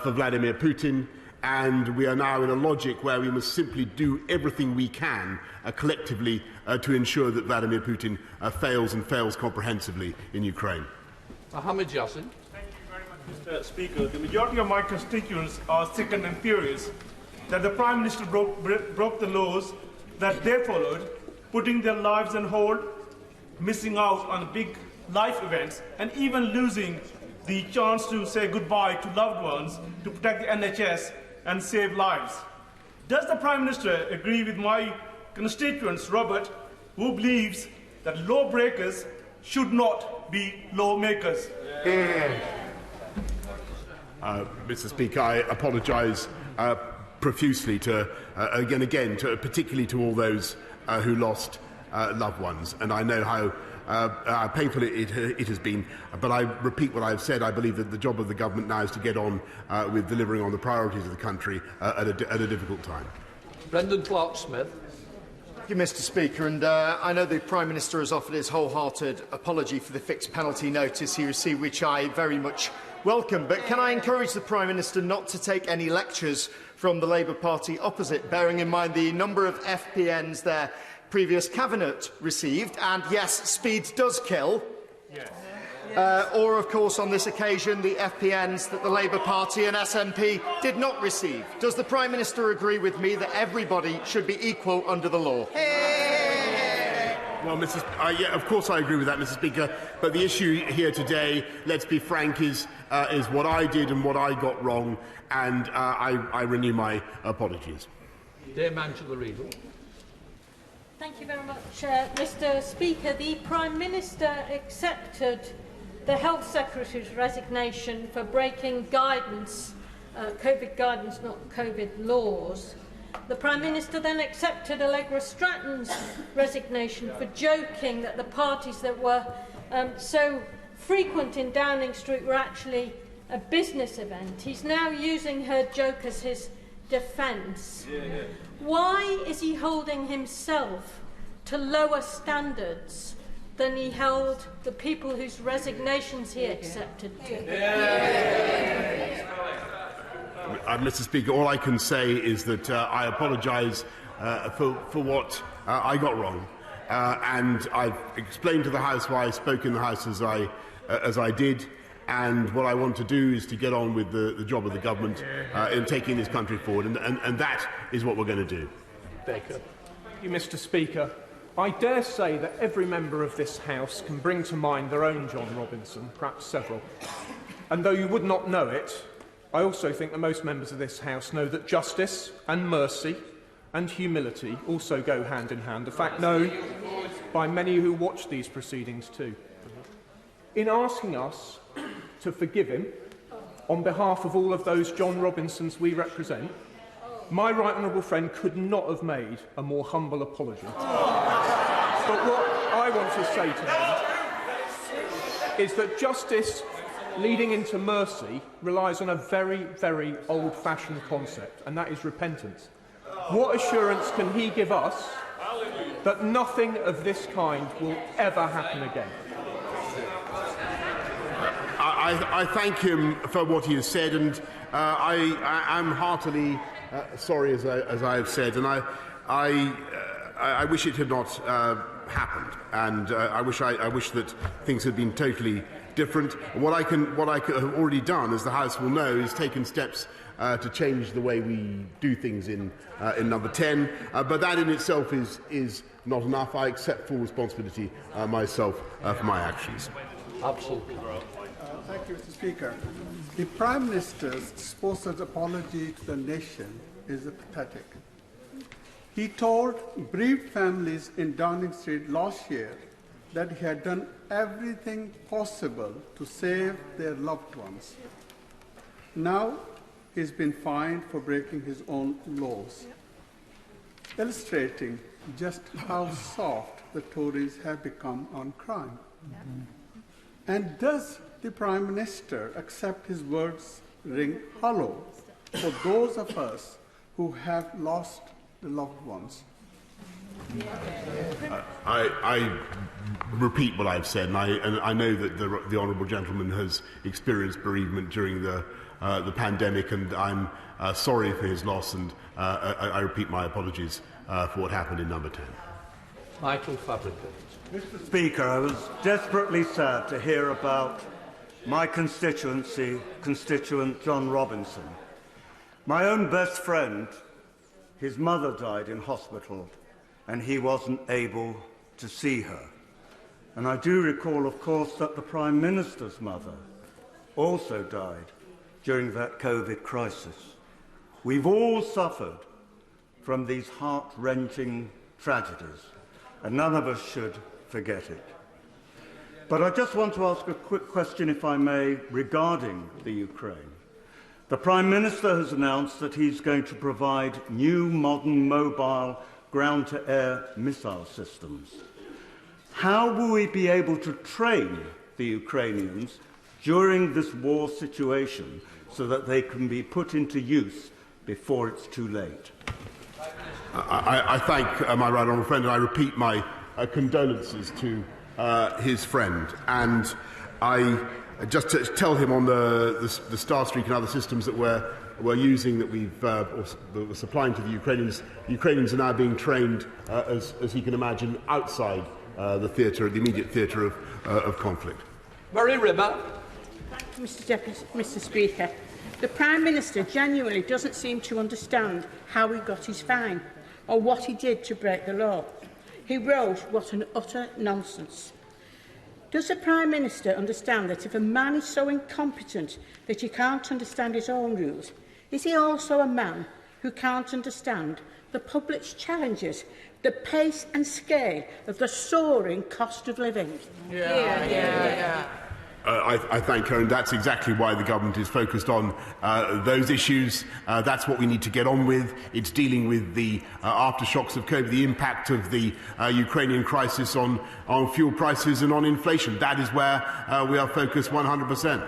for Vladimir Putin. And we are now in a logic where we must simply do everything we can collectively to ensure that Vladimir Putin fails, and fails comprehensively, in Ukraine. Mohammed Yassin. Thank you very much, Mr. Speaker. The majority of my constituents are sick and furious that the Prime Minister broke the laws that they followed, putting their lives on hold, missing out on big life events, and even losing the chance to say goodbye to loved ones to protect the NHS and save lives. Does the Prime Minister agree with my constituents, Robert, who believes that lawbreakers should not be lawmakers. Mr. Speaker, I apologise profusely particularly to all those who lost loved ones, and I know how painful it has been. But I repeat what I've said. I believe that the job of the government now is to get on with delivering on the priorities of the country at a difficult time. Brendan Clark-Smith. Thank you, Mr. Speaker. And I know the Prime Minister has offered his wholehearted apology for the fixed penalty notice he received, which I very much welcome. But can I encourage the Prime Minister not to take any lectures from the Labour Party opposite, bearing in mind the number of FPNs their previous cabinet received, and yes, speed does kill. Yes. Or, of course, on this occasion, the FPNs that the Labour Party and SNP did not receive. Does the Prime Minister agree with me that everybody should be equal under the law? Well, yeah, of course I agree with that, Mr. Speaker. But the issue here today, let's be frank, is what I did and what I got wrong, and I renew my apologies. Dame Angela Riedel. Thank you very much, Mr. Speaker. The Prime Minister accepted the Health Secretary's resignation for breaking guidance, COVID guidance, not COVID laws. The Prime Minister then accepted Allegra Stratton's resignation for joking that the parties that were so frequent in Downing Street were actually a business event. He's now using her joke as his defence. Why is he holding himself to lower standards than he held the people whose resignations he accepted to? Mr. Speaker, all I can say is that I apologise for what I got wrong, and I've explained to the House why I spoke in the House as I did. And what I want to do is to get on with the job of the government in taking this country forward, and that is what we're going to do. Baker. Thank you, Mr. Speaker. I dare say that every member of this House can bring to mind their own John Robinson, perhaps several. And though you would not know it, I also think that most members of this House know that justice and mercy and humility also go hand in hand, a fact known by many who watch these proceedings too. In asking us to forgive him on behalf of all of those John Robinsons we represent, my right honourable friend could not have made a more humble apology. But what I want to say to him is that justice leading into mercy relies on a very, very old-fashioned concept, and that is repentance. What assurance can he give us that nothing of this kind will ever happen again? I thank him for what he has said, and I am heartily sorry, as I have said, and I wish it had not happened, and I wish that things had been totally different. What I have already done, as the House will know, is taken steps to change the way we do things in number 10, but that in itself is not enough. I accept full responsibility myself for my actions. Absolutely. Thank you, Mr. Speaker. The Prime Minister's supposed apology to the nation is pathetic. He told bereaved families in Downing Street last year that he had done everything possible to save their loved ones. Now he's been fined for breaking his own laws, illustrating just how soft the Tories have become on crime. And does the Prime Minister accept his words ring hollow for those of us who have lost the loved ones? I repeat what I've said, and I know that the honourable gentleman has experienced bereavement during the pandemic, and I'm sorry for his loss, and I repeat my apologies for what happened in number 10. Michael Fabricant. Mr. Speaker, I was desperately sad to hear about my constituent John Robinson. My own best friend, his mother died in hospital, and he wasn't able to see her. And I do recall, of course, that the Prime Minister's mother also died during that COVID crisis. We've all suffered from these heart-wrenching tragedies, and none of us should forget it. But I just want to ask a quick question, if I may, regarding the Ukraine. The Prime Minister has announced that he's going to provide new modern mobile ground-to-air missile systems. How will we be able to train the Ukrainians during this war situation so that they can be put into use before it's too late? I thank my right honourable friend, and I repeat my condolences to his friend. And I just to tell him on the Starstreak and other systems that we're using, that we're supplying to the Ukrainians. The Ukrainians are now being trained, as he can imagine, outside the theatre, the immediate theatre of conflict. Murray Rimmer. Thank you, Mr. Speaker. The Prime Minister genuinely doesn't seem to understand how he got his fine or what he did to break the law. He wrote, "What an utter nonsense." Does the Prime Minister understand that if a man is so incompetent that he can't understand his own rules, is he also a man who can't understand the public's challenges, the pace and scale of the soaring cost of living? I thank her, and that's exactly why the government is focused on those issues. That's what we need to get on with. It's dealing with the aftershocks of COVID, the impact of the Ukrainian crisis on fuel prices and on inflation. That is where we are focused 100%.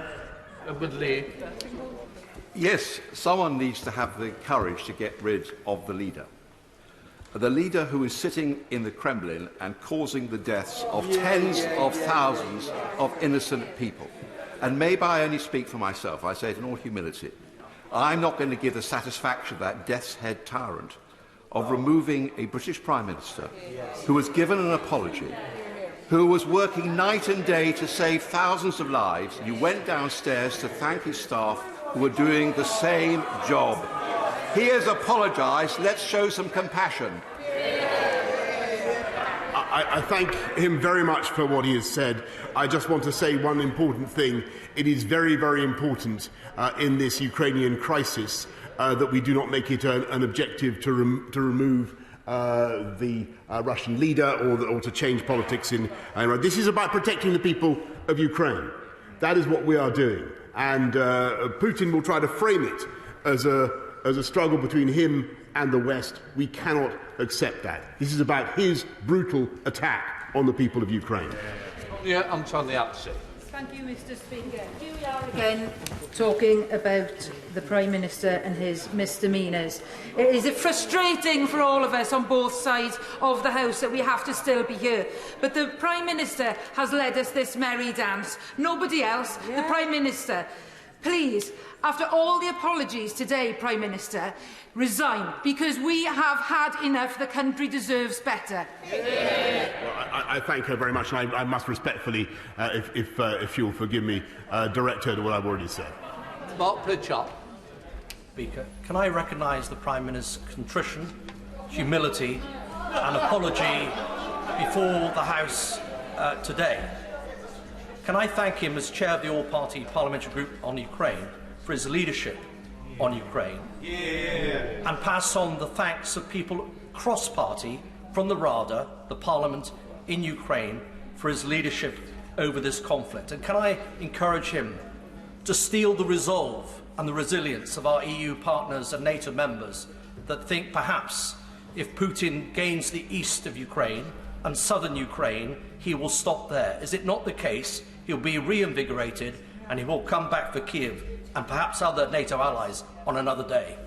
Yes, someone needs to have the courage to get rid of the leader. The leader who is sitting in the Kremlin and causing the deaths of tens of thousands of innocent people. And maybe I only speak for myself, I say it in all humility. I'm not going to give the satisfaction of that death's head tyrant of removing a British Prime Minister who was given an apology, who was working night and day to save thousands of lives. You went downstairs to thank his staff who were doing the same job. He has apologised. Let's show some compassion. I thank him very much for what he has said. I just want to say one important thing. It is very, very important in this Ukrainian crisis that we do not make it an objective to remove the Russian leader or to change politics in Iran. This is about protecting the people of Ukraine. That is what we are doing. And Putin will try to frame it as a struggle between him and the West. We cannot accept that. This is about his brutal attack on the people of Ukraine. Yeah, Antonia. Thank you, Mr. Speaker. Here we are again talking about the Prime Minister and his misdemeanours. It is frustrating for all of us on both sides of the House that we have to still be here. But the Prime Minister has led us this merry dance. Nobody else. The Prime Minister. Please, after all the apologies today, Prime Minister, resign, because we have had enough. The country deserves better. Well, I thank her very much, and I must respectfully, if you'll forgive me, direct her to what I've already said. Mark Pritchard. Speaker, can I recognise the Prime Minister's contrition, humility and apology before the House today? Can I thank him as chair of the all-party parliamentary group on Ukraine for his leadership on Ukraine, and pass on the thanks of people cross-party from the Rada, the Parliament in Ukraine, for his leadership over this conflict. And can I encourage him to steal the resolve and the resilience of our EU partners and NATO members that think perhaps if Putin gains the east of Ukraine and southern Ukraine, he will stop there. Is it not the case? He'll be reinvigorated and he will come back for Kiev and perhaps other NATO allies on another day.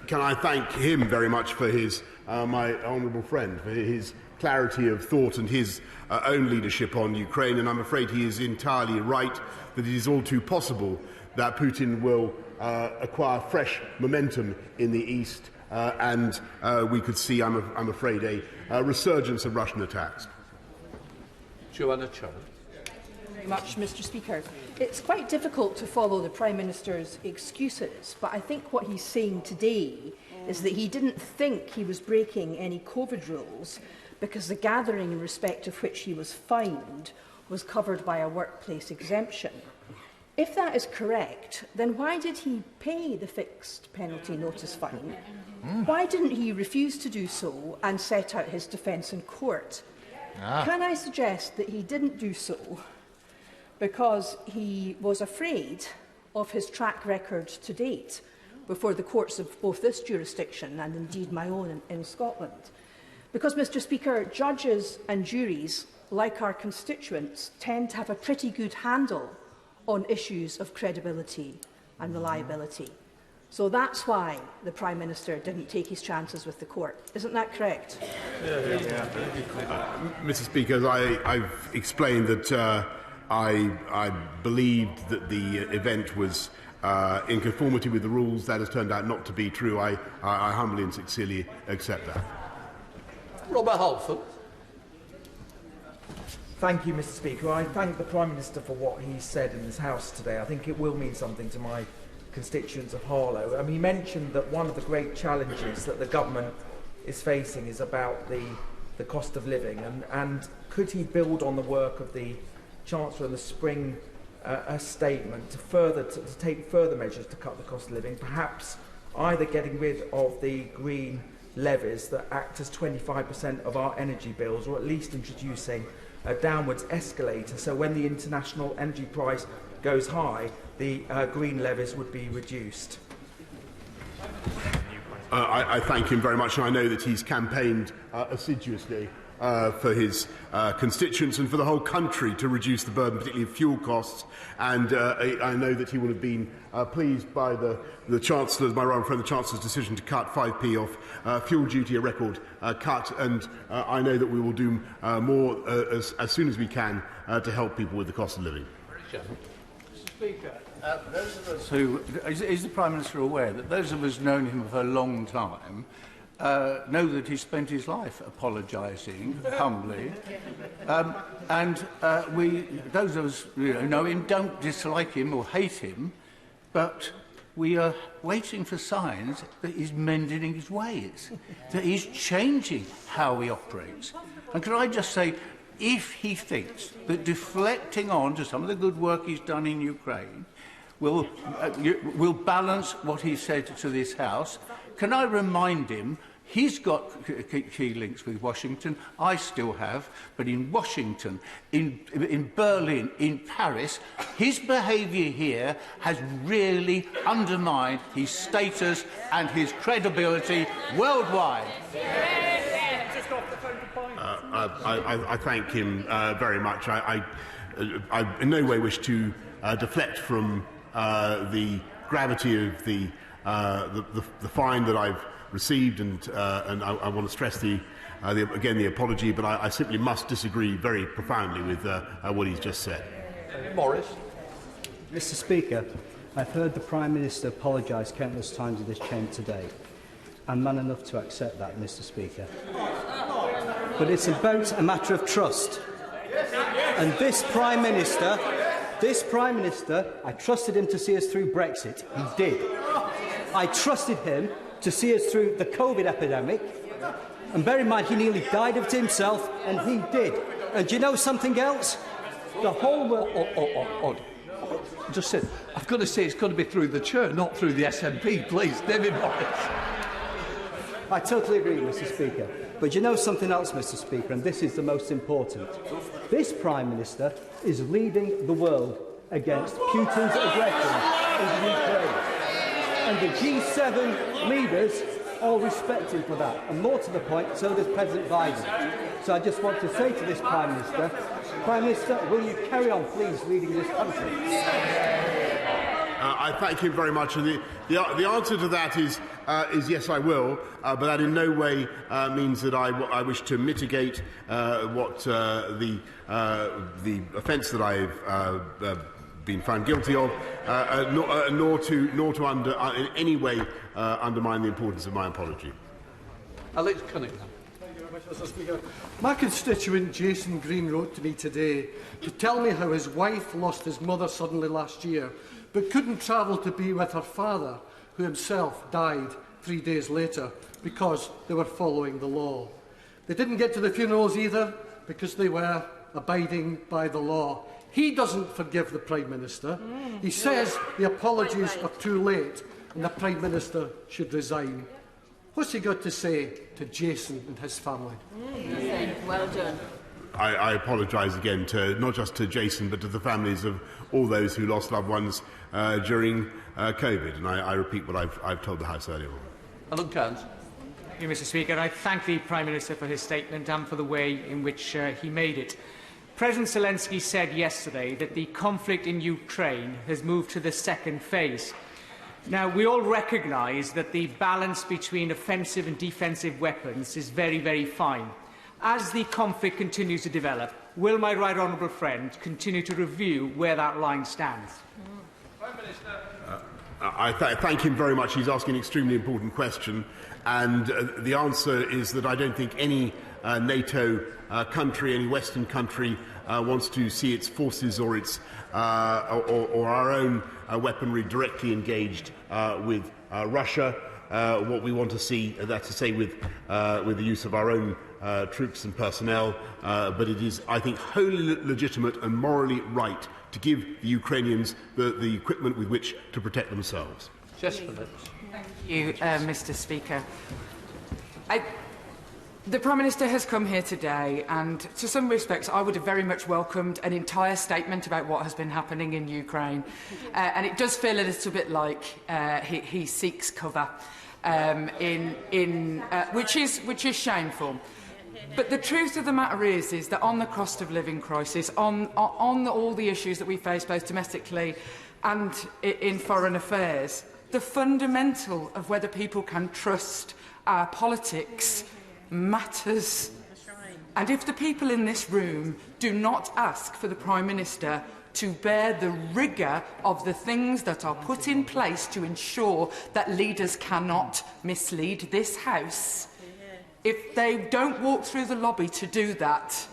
Can I thank him very much for his, my honourable friend, for his clarity of thought and his own leadership on Ukraine. And I'm afraid he is entirely right that it is all too possible that Putin will acquire fresh momentum in the east, and we could see, I'm afraid, a resurgence of Russian attacks. Joanna Cho. Very much, Mr. Speaker. It's quite difficult to follow the Prime Minister's excuses, but I think what he's saying today is that he didn't think he was breaking any COVID rules because the gathering in respect of which he was fined was covered by a workplace exemption. If that is correct, then why did he pay the fixed penalty notice fine? Why didn't he refuse to do so and set out his defence in court? Can I suggest that he didn't do so because he was afraid of his track record to date before the courts of both this jurisdiction and indeed my own in Scotland? Because, Mr Speaker, judges and juries, like our constituents, tend to have a pretty good handle on issues of credibility and reliability. So that's why the Prime Minister didn't take his chances with the court. Isn't that correct? Mr Speaker, I've explained that I believed that the event was in conformity with the rules. That has turned out not to be true. I humbly and sincerely accept that. Robert Halford. Thank you, Mr Speaker. I thank the Prime Minister for what he said in this House today. I think it will mean something to my constituents of Harlow. He mentioned that one of the great challenges that the government is facing is about the cost of living, and could he build on the work of the Chancellor in the spring statement to take further measures to cut the cost of living, perhaps either getting rid of the green levies that act as 25% of our energy bills, or at least introducing a downwards escalator, so when the international energy price goes high, the green levies would be reduced. I thank him very much, and I know that he's campaigned assiduously for his constituents and for the whole country to reduce the burden, particularly of fuel costs. And I know that he will have been pleased by the Chancellor's, my right friend, the Chancellor's decision to cut 5p off fuel duty, a record cut. And I know that we will do more as soon as we can to help people with the cost of living. Mr Speaker, those of us who... Is the Prime Minister aware that those of us known him for a long time know that he spent his life apologising humbly, and those of us who know him don't dislike him or hate him, but we are waiting for signs that he's mending his ways, that he's changing how he operates. And can I just say, if he thinks that deflecting on to some of the good work he's done in Ukraine will balance what he said to this House, can I remind him he's got key links with Washington, I still have, but in Washington, in Berlin, in Paris, his behaviour here has really undermined his status and his credibility worldwide. I thank him very much. I in no way wish to deflect from the gravity of the fine that I've received, and I want to stress again the apology, but I simply must disagree very profoundly with what he's just said. Morris. Mr Speaker, I've heard the Prime Minister apologise countless times in this chamber today. I'm man enough to accept that, Mr Speaker. But it's about a matter of trust. And this Prime Minister, I trusted him to see us through Brexit. He did. I trusted him to see us through the COVID epidemic. And bear in mind, he nearly died of it himself, and he did. And do you know something else? The whole world... Just said, I've got to say it's got to be through the chair, not through the SNP, please. David Morris. I totally agree, Mr Speaker. But you know something else, Mr Speaker, and this is the most important. This Prime Minister is leading the world against Putin's aggression in Ukraine. And the G7 leaders all respect him for that. And more to the point, so does President Biden. So I just want to say to this Prime Minister, will you carry on, please, leading this country? I thank him very much. And the answer to that is yes, I will. But that in no way means that I wish to mitigate what the offence that I've been found guilty of, nor to in any way undermine the importance of my apology. Alex Cunningham. Mr Speaker, my constituent Jason Green wrote to me today to tell me how his wife lost his mother suddenly last year, but couldn't travel to be with her father, who himself died 3 days later because they were following the law. They didn't get to the funerals either because they were abiding by the law. He doesn't forgive the Prime Minister. He says the apologies are too late and the Prime Minister should resign. What's he got to say to Jason and his family? Well done. I apologise again to not just to Jason but to the families of all those who lost loved ones during COVID, and I repeat what I've told the House earlier on. Alan Cairns. Thank you, Mr. Speaker. I thank the Prime Minister for his statement and for the way in which he made it. President Zelensky said yesterday that the conflict in Ukraine has moved to the second phase. Now, we all recognise that the balance between offensive and defensive weapons is very, very fine. As the conflict continues to develop, will my right honourable friend continue to review where that line stands? Prime Minister. I thank him very much. He's asking an extremely important question, and the answer is that I don't think any NATO country, any Western country, wants to see its forces or its or our own weaponry directly engaged with Russia. What we want to see, that's to say, with the use of our own troops and personnel, but it is, I think, wholly legitimate and morally right to give the Ukrainians the equipment with which to protect themselves. Just for this. Thank you, Mr. Speaker. The Prime Minister has come here today, and to some respects I would have very much welcomed an entire statement about what has been happening in Ukraine, and it does feel a little bit like he seeks cover, which is shameful. But the truth of the matter is that on the cost of living crisis, on all the issues that we face both domestically and in foreign affairs, the fundamental of whether people can trust our politics matters. And if the people in this room do not ask for the Prime Minister to bear the rigour of the things that are put in place to ensure that leaders cannot mislead this House, if they don't walk through the lobby to do that,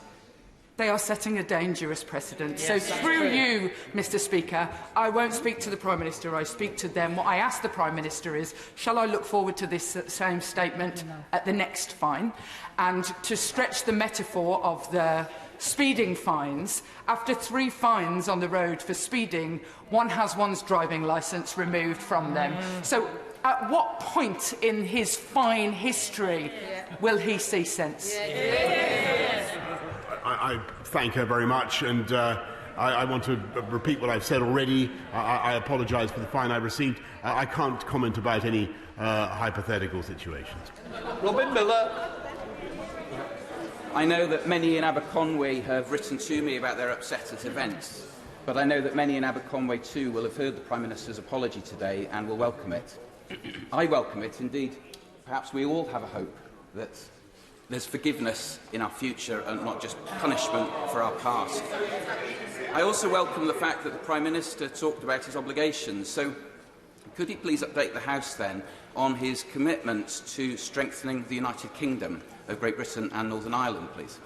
they are setting a dangerous precedent. Yes, so through you, Mr. Speaker, I won't speak to the Prime Minister, I speak to them. What I ask the Prime Minister is, shall I look forward to this same statement at the next fine? And to stretch the metaphor of the speeding fines, after 3 fines on the road for speeding, one has one's driving licence removed from them. So at what point in his fine history will he see sense? I thank her very much, and I want to repeat what I've said already. I apologise for the fine I received. I can't comment about any hypothetical situations. Robin Miller. I know that many in Aberconwy have written to me about their upset at events, but I know that many in Aberconwy too will have heard the Prime Minister's apology today and will welcome it. I welcome it. Indeed, perhaps we all have a hope that there's forgiveness in our future and not just punishment for our past. I also welcome the fact that the Prime Minister talked about his obligations. So could he please update the House then on his commitment to strengthening the United Kingdom of Great Britain and Northern Ireland, please?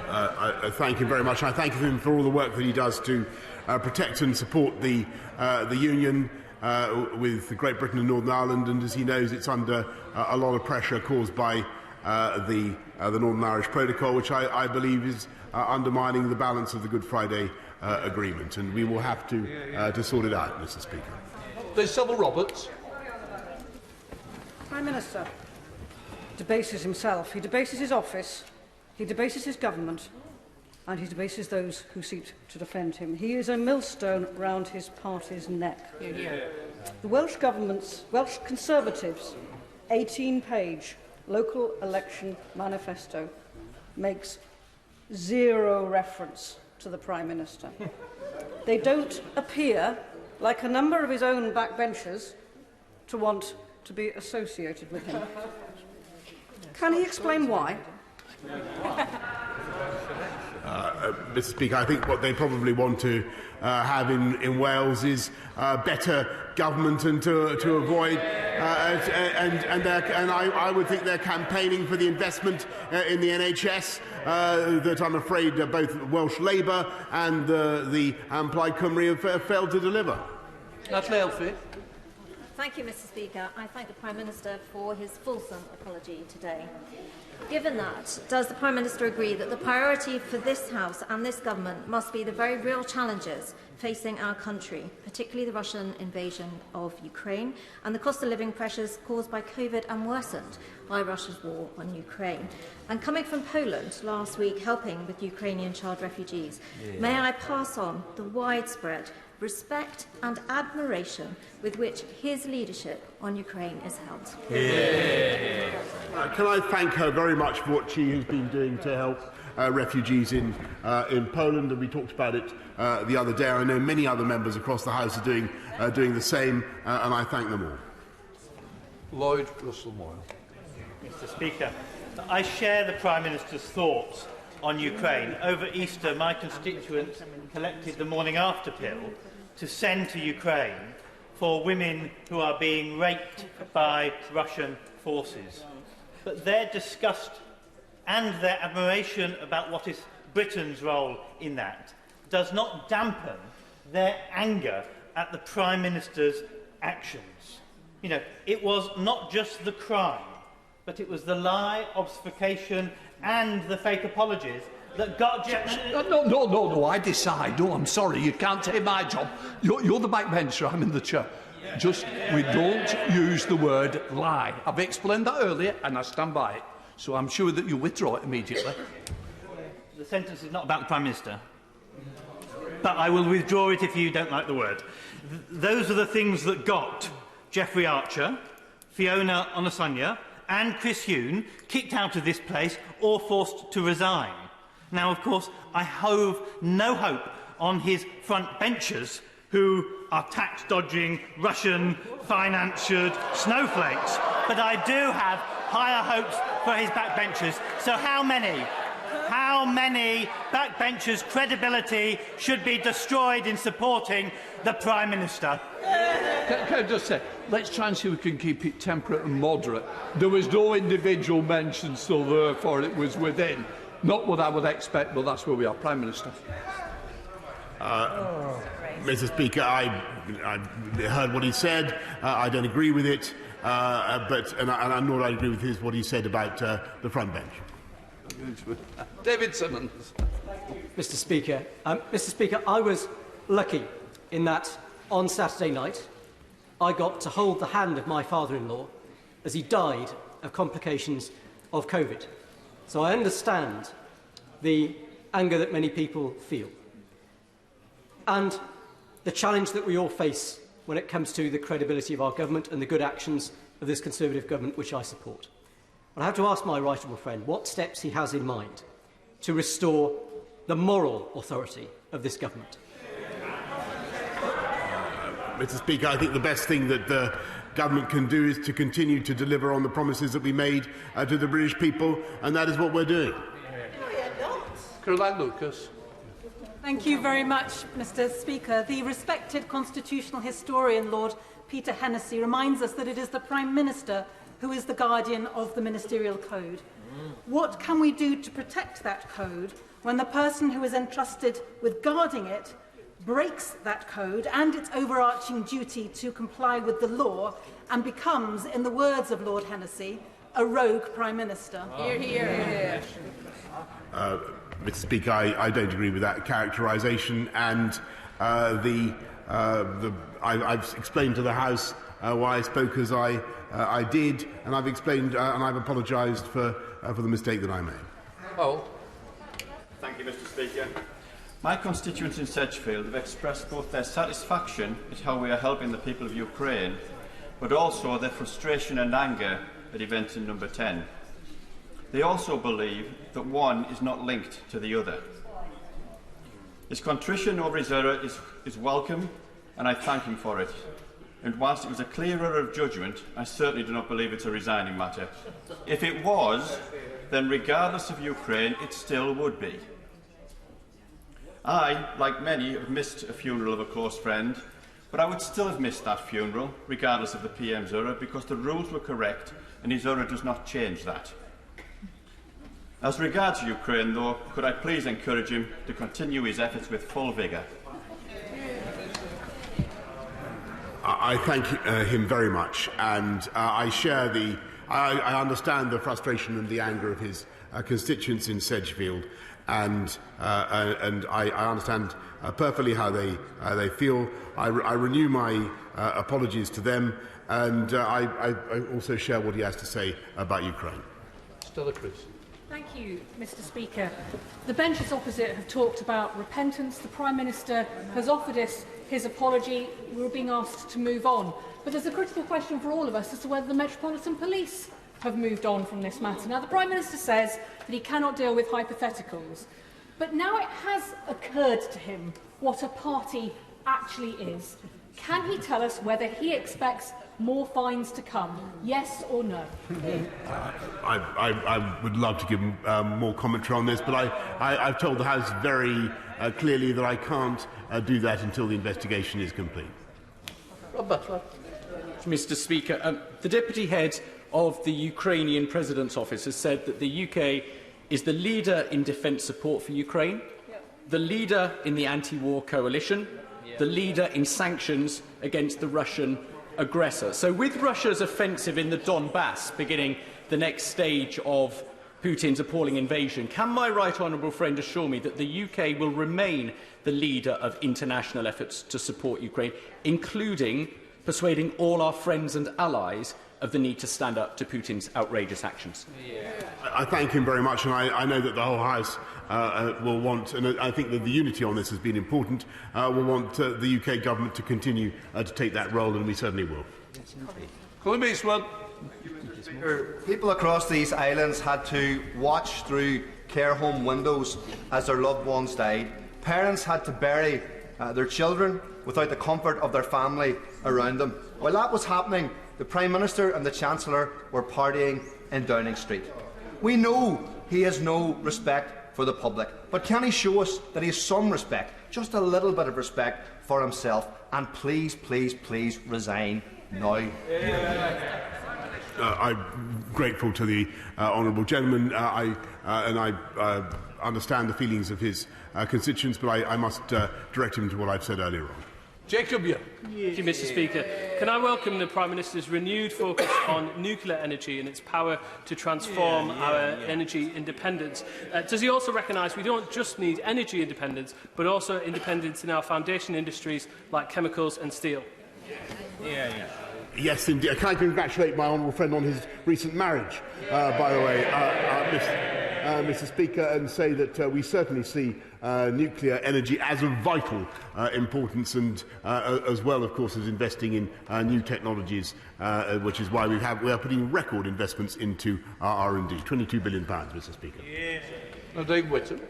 I thank him very much. I thank him for all the work that he does to protect and support the Union with Great Britain and Northern Ireland, and as he knows, it's under a lot of pressure caused by the Northern Irish Protocol, which I believe is undermining the balance of the Good Friday Agreement, and we will have to sort it out, Mr. Speaker. There's Sybil Roberts. Prime Minister debases himself, he debases his office, he debases his government, and he debases those who seek to defend him. He is a millstone round his party's neck. The Welsh Government's, Welsh Conservatives' 18-page local election manifesto makes zero reference to the Prime Minister. They don't appear, like a number of his own backbenchers, to want to be associated with him. Can he explain why? Mr. Speaker, I think what they probably want to have in Wales is better government and to avoid and I would think they're campaigning for the investment in the NHS that I'm afraid both Welsh Labour and the Plaid Cymru have failed to deliver. Natalie Elfie. Thank you, Mr. Speaker. I thank the Prime Minister for his fulsome apology today. Given that, does the Prime Minister agree that the priority for this House and this government must be the very real challenges facing our country, particularly the Russian invasion of Ukraine and the cost of living pressures caused by COVID and worsened by Russia's war on Ukraine? And coming from Poland last week, helping with Ukrainian child refugees, may I pass on the widespread respect and admiration with which his leadership on Ukraine is held. Can I thank her very much for what she has been doing to help refugees in Poland, and we talked about it the other day. I know many other members across the House are doing the same, and I thank them all. Lloyd Russell-Moyle. Mr. Speaker, I share the Prime Minister's thoughts on Ukraine. Over Easter, my constituents collected the morning after pill to send to Ukraine for women who are being raped by Russian forces. But their disgust and their admiration about what is Britain's role in that does not dampen their anger at the Prime Minister's actions. You know, it was not just the crime, but it was the lie, obfuscation and the fake apologies that got... No, I decide. No, I'm sorry, you can't take my job. You're the backbencher, I'm in the chair. Just, we don't use the word lie. I've explained that earlier, and I stand by it. So I'm sure that you'll withdraw it immediately. The sentence is not about the Prime Minister, but I will withdraw it if you don't like the word. Those are the things that got Jeffrey Archer, Fiona Onasanya and Chris Huhne kicked out of this place or forced to resign. Now, of course, I have no hope on his front benchers who are tax-dodging, Russian, financed snowflakes, but I do have higher hopes for his backbenchers. So how many backbenchers' credibility should be destroyed in supporting the Prime Minister? Can I just say, let's try and see if we can keep it temperate and moderate. There was no individual mention, so therefore it was within. Not what I would expect, but that's where we are. Prime Minister. Mr. Speaker, I heard what he said. I don't agree with it, and nor do I agree with what he said about the front bench. David Simmons. Mr. Speaker, I was lucky in that on Saturday night I got to hold the hand of my father-in-law as he died of complications of COVID. So I understand the anger that many people feel and the challenge that we all face when it comes to the credibility of our government and the good actions of this Conservative government, which I support. But I have to ask my right honourable friend what steps he has in mind to restore the moral authority of this government. Mr. Speaker, I think the best thing that the government can do is to continue to deliver on the promises that we made to the British people, and that is what we're doing. Caroline Lucas. Thank you very much, Mr. Speaker. The respected constitutional historian, Lord Peter Hennessy, reminds us that it is the Prime Minister who is the guardian of the Ministerial Code. What can we do to protect that code when the person who is entrusted with guarding it breaks that code and its overarching duty to comply with the law and becomes, in the words of Lord Hennessy, a rogue Prime Minister? Hear, hear. Mr. Speaker, I don't agree with that characterisation, and I've explained to the House why I spoke as I did, and I've explained and I've apologised for the mistake that I made. Oh. Thank you, Mr. Speaker. My constituents in Sedgefield have expressed both their satisfaction at how we are helping the people of Ukraine, but also their frustration and anger at events in Number 10. They also believe that one is not linked to the other. His contrition over his error is welcome, and I thank him for it. And whilst it was a clear error of judgment, I certainly do not believe it's a resigning matter. If it was, then regardless of Ukraine, it still would be. I, like many, have missed a funeral of a close friend, but I would still have missed that funeral, regardless of the PM's error, because the rules were correct, and his error does not change that. As regards Ukraine, though, could I please encourage him to continue his efforts with full vigour? I thank him very much, and I share the. I understand the frustration and the anger of his constituents in Sedgefield, and I understand perfectly how they feel. I renew my apologies to them, and I also share what he has to say about Ukraine. Stella Chris. Thank you, Mr. Speaker. The benches opposite have talked about repentance. The Prime Minister has offered us his apology. We're being asked to move on. But there's a critical question for all of us as to whether the Metropolitan Police have moved on from this matter. Now, the Prime Minister says that he cannot deal with hypotheticals. But now it has occurred to him what a party actually is. Can he tell us whether he expects more fines to come, yes or no? I would love to give more commentary on this, but I've told the House very clearly that I can't do that until the investigation is complete. Rob Butler. Mr. Speaker, the Deputy Head of the Ukrainian President's Office has said that the UK is the leader in defence support for Ukraine, the leader in the anti-war coalition, the leader in sanctions against the Russian aggressor. So with Russia's offensive in the Donbass beginning the next stage of Putin's appalling invasion, can my right honourable friend assure me that the UK will remain the leader of international efforts to support Ukraine, including persuading all our friends and allies of the need to stand up to Putin's outrageous actions? I thank him very much, and I know that the whole House will want, and I think that the unity on this has been important, will want the UK government to continue to take that role, and we certainly will. People across these islands had to watch through care home windows as their loved ones died. Parents had to bury their children without the comfort of their family around them. While that was happening, the Prime Minister and the Chancellor were partying in Downing Street. We know he has no respect for the public, but can he show us that he has some respect, just a little bit of respect for himself, and please, please, please resign now. I'm grateful to the honourable gentleman, and I understand the feelings of his constituents, but I must direct him to what I've said earlier on. Jacob, Thank you, Mr. Speaker. Can I welcome the Prime Minister's renewed focus on nuclear energy and its power to transform our energy independence? Does he also recognise we don't just need energy independence, but also independence in our foundation industries like chemicals and steel? Yes, indeed. Can I congratulate my honourable friend on his recent marriage, by the way, Mr. Speaker, and say that we certainly see nuclear energy as of vital importance, and as well, of course, as investing in new technologies, which is why we are putting record investments into our R&D. £22 billion, Mr. Speaker. Nadine Whittam.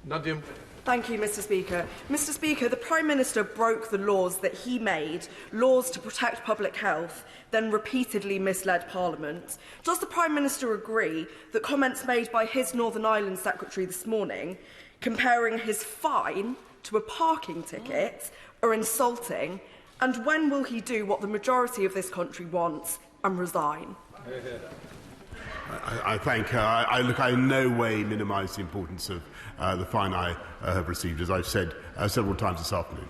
Nadia. Thank you, Mr. Speaker. Mr. Speaker, the Prime Minister broke the laws that he made, laws to protect public health, then repeatedly misled Parliament. Does the Prime Minister agree that comments made by his Northern Ireland Secretary this morning, comparing his fine to a parking ticket, are insulting? And when will he do what the majority of this country wants and resign? I thank her. I in no way minimise the importance of the fine I have received, as I've said several times this afternoon.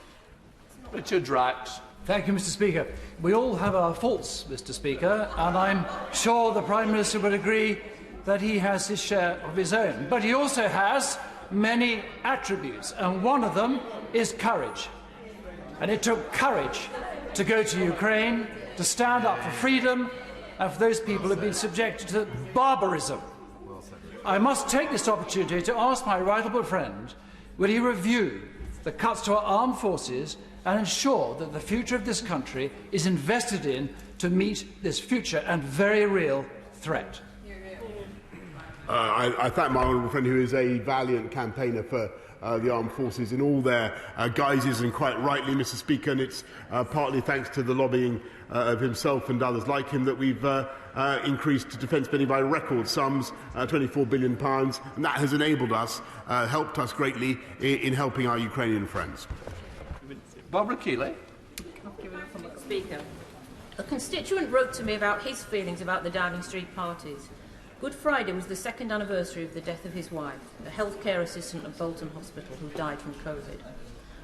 Richard Drax. Thank you, Mr. Speaker. We all have our faults, Mr. Speaker, and I'm sure the Prime Minister would agree that he has his share of his own. But he also has many attributes, and one of them is courage. And it took courage to go to Ukraine, to stand up for freedom, and for those people who have been subjected to barbarism. I must take this opportunity to ask my right honourable friend, will he review the cuts to our armed forces and ensure that the future of this country is invested in to meet this future and very real threat? I thank my honourable friend, who is a valiant campaigner for the armed forces in all their guises, and quite rightly, Mr. Speaker, and it's partly thanks to the lobbying of himself and others like him that we've increased defence spending by record sums, £24 billion, and that has enabled us, helped us greatly in helping our Ukrainian friends. Barbara Keeley. Speaker, a constituent wrote to me about his feelings about the Downing Street parties. Good Friday was the second anniversary of the death of his wife, a healthcare assistant at Bolton Hospital who died from COVID.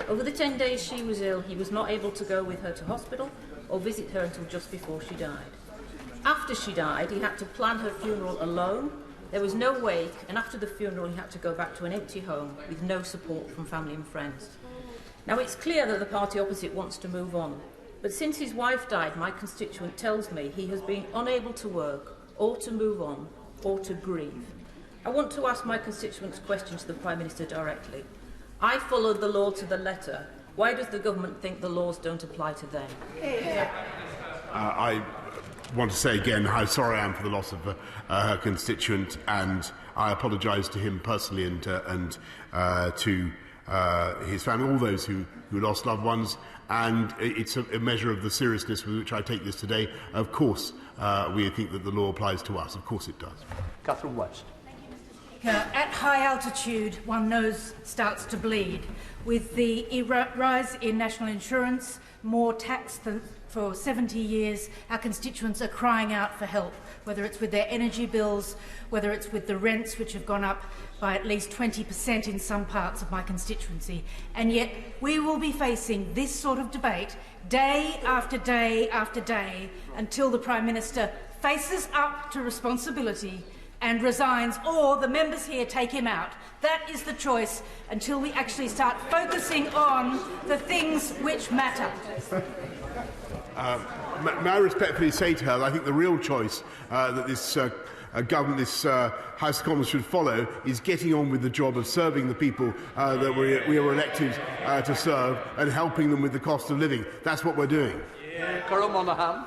Over the 10 days she was ill, he was not able to go with her to hospital or visit her until just before she died. After she died, he had to plan her funeral alone. There was no wake, and after the funeral he had to go back to an empty home with no support from family and friends. Now, it's clear that the party opposite wants to move on, but since his wife died, my constituent tells me he has been unable to work, or to move on, or to grieve. I want to ask my constituents questions to the Prime Minister directly. I followed the law to the letter. Why does the government think the laws don't apply to them? I want to say again how sorry I am for the loss of her constituent, and I apologise to him personally and to his family, all those who lost loved ones, and it's a measure of the seriousness with which I take this today. Of course, we think that the law applies to us. Of course it does. Catherine West. At high altitude, one nose starts to bleed. With the rise in national insurance, more tax than for 70 years, our constituents are crying out for help, whether it's with their energy bills, whether it's with the rents, which have gone up by at least 20% in some parts of my constituency. And yet we will be facing this sort of debate day after day after day until the Prime Minister faces up to responsibility and resigns, or the members here take him out. That is the choice until we actually start focusing on the things which matter. May I respectfully say to her that I think the real choice that this government, this House of Commons should follow is getting on with the job of serving the people that we were elected to serve and helping them with the cost of living. That's what we're doing. Carol Monaghan.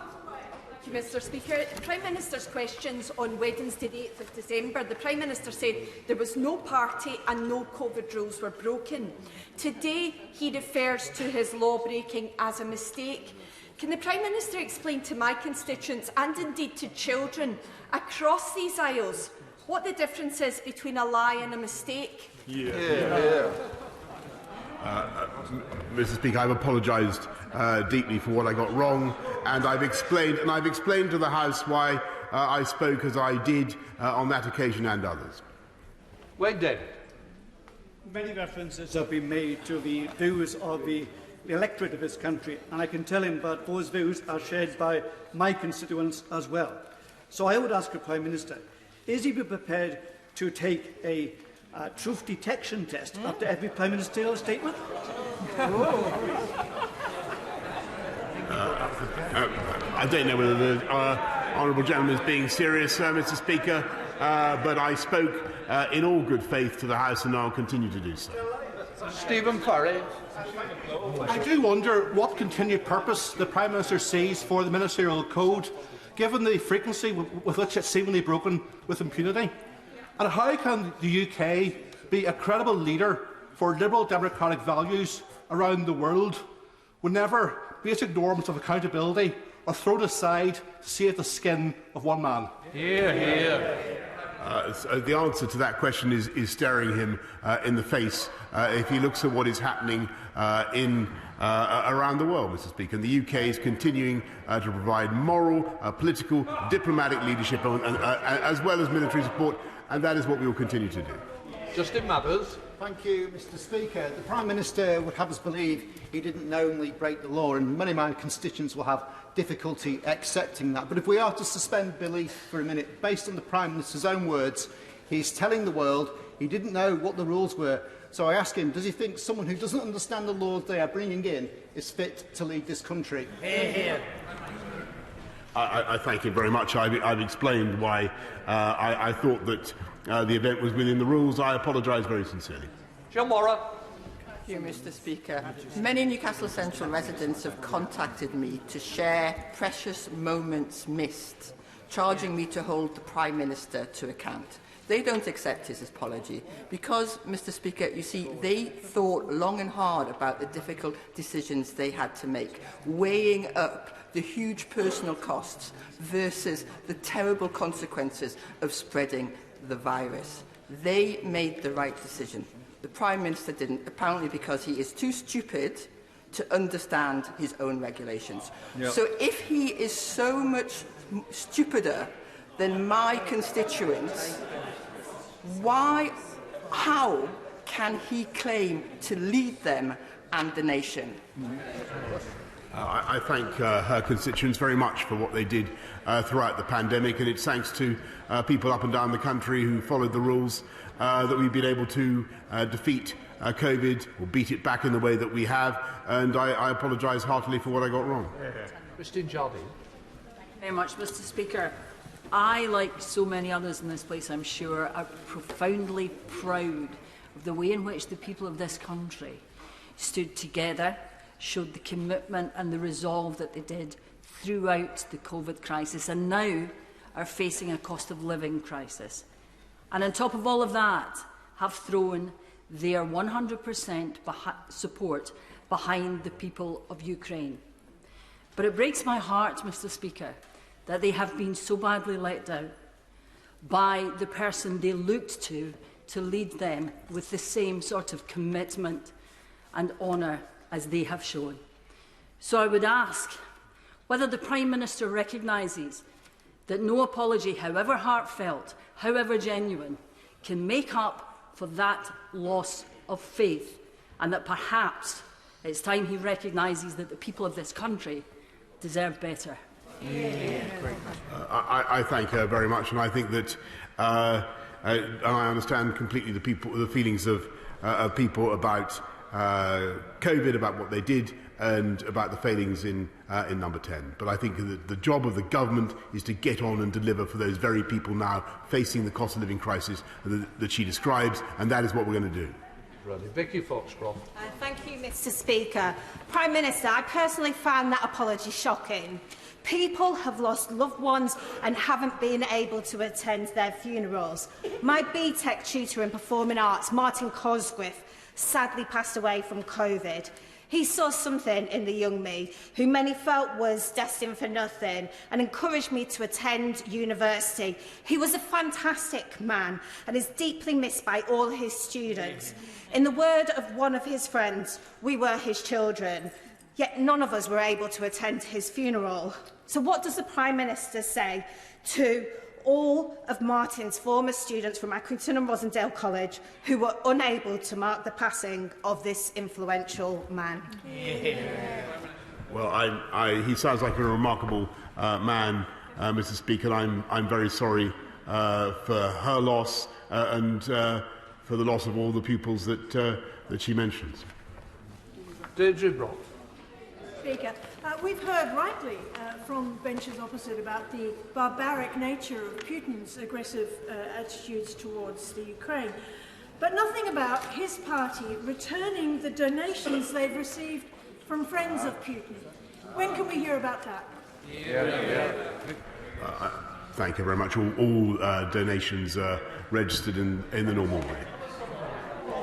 Thank you, Mr. Speaker. The Prime Minister's questions on Wednesday, the 8th of December, the Prime Minister said there was no party and no COVID rules were broken. Today, he refers to his law-breaking as a mistake. Can the Prime Minister explain to my constituents, and indeed to children across these aisles, what the difference is between a lie and a mistake? Mr. Speaker, I've apologised deeply for what I got wrong, and I've explained to the House why I spoke as I did on that occasion and others. Wayne David. Many references have been made to the views of the electorate of this country, and I can tell him that those views are shared by my constituents as well. So I would ask the Prime Minister, is he prepared to take a truth detection test after every Prime Ministerial statement? I don't know whether the honourable gentleman is being serious, Mr. Speaker, but I spoke in all good faith to the House, and I'll continue to do so. Stephen Furry. I do wonder what continued purpose the Prime Minister sees for the Ministerial Code, given the frequency with which it's seemingly broken with impunity. And how can the UK be a credible leader for liberal democratic values around the world whenever basic norms of accountability are thrown aside to save the skin of one man? The answer to that question is staring him in the face if he looks at what is happening around the world, Mr. Speaker. And the UK is continuing to provide moral, political, diplomatic leadership as well as military support, and that is what we will continue to do. Justin Mathers. Thank you, Mr. Speaker. The Prime Minister would have us believe he didn't knowingly break the law, and many of my constituents will have difficulty accepting that. But if we are to suspend belief for a minute, based on the Prime Minister's own words, he's telling the world he didn't know what the rules were. So I ask him, does he think someone who doesn't understand the laws they are bringing in is fit to lead this country? I thank him very much. I've explained why I thought that the event was within the rules. I apologise very sincerely. John Morrow. Thank you, Mr. Speaker. Many Newcastle Central residents have contacted me to share precious moments missed, charging me to hold the Prime Minister to account. They don't accept his apology because, Mr. Speaker, you see, they thought long and hard about the difficult decisions they had to make, weighing up the huge personal costs versus the terrible consequences of spreading the virus. They made the right decision. The Prime Minister didn't, apparently because he is too stupid to understand his own regulations. So if he is so much stupider than my constituents, how can he claim to lead them and the nation. I thank her constituents very much for what they did throughout the pandemic, and it's thanks to people up and down the country who followed the rules that we've been able to defeat COVID, or beat it back in the way that we have, and I apologise heartily for what I got wrong. Christine Jardine. Very much, Mr. Speaker. I, like so many others in this place, I'm sure, are profoundly proud of the way in which the people of this country stood together, showed the commitment and the resolve that they did throughout the COVID crisis, and now are facing a cost of living crisis. And on top of all of that, have thrown their 100% support behind the people of Ukraine. But it breaks my heart, Mr. Speaker, that they have been so badly let down by the person they looked to lead them with the same sort of commitment and honour as they have shown. So I would ask whether the Prime Minister recognises that no apology, however heartfelt, however genuine, can make up for that loss of faith, and that perhaps it's time he recognises that the people of this country deserve better. I thank her very much, and I think that and I understand completely the feelings of people about COVID, about what they did, and about the failings in Number 10. But I think that the job of the government is to get on and deliver for those very people now facing the cost of living crisis that she describes, and that is what we're going to do. Vicky Foxcroft. Thank you, Mr. Speaker. Prime Minister, I personally found that apology shocking. People have lost loved ones and haven't been able to attend their funerals. My BTEC tutor in performing arts, Martin Cosgrave, sadly passed away from COVID. He saw something in the young me, who many felt was destined for nothing, and encouraged me to attend university. He was a fantastic man and is deeply missed by all his students. In the word of one of his friends, we were his children. Yet none of us were able to attend his funeral. So what does the Prime Minister say to all of Martin's former students from Accrington and Rosendale College who were unable to mark the passing of this influential man? Well, he sounds like a remarkable man, Mr. Speaker, and I'm very sorry for her loss and for the loss of all the pupils that she mentions. Deirdre Brock. Speaker, we've heard rightly from benches opposite about the barbaric nature of Putin's aggressive attitudes towards the Ukraine, but nothing about his party returning the donations they've received from friends of Putin. When can we hear about that? Thank you very much. All donations are registered in the normal way.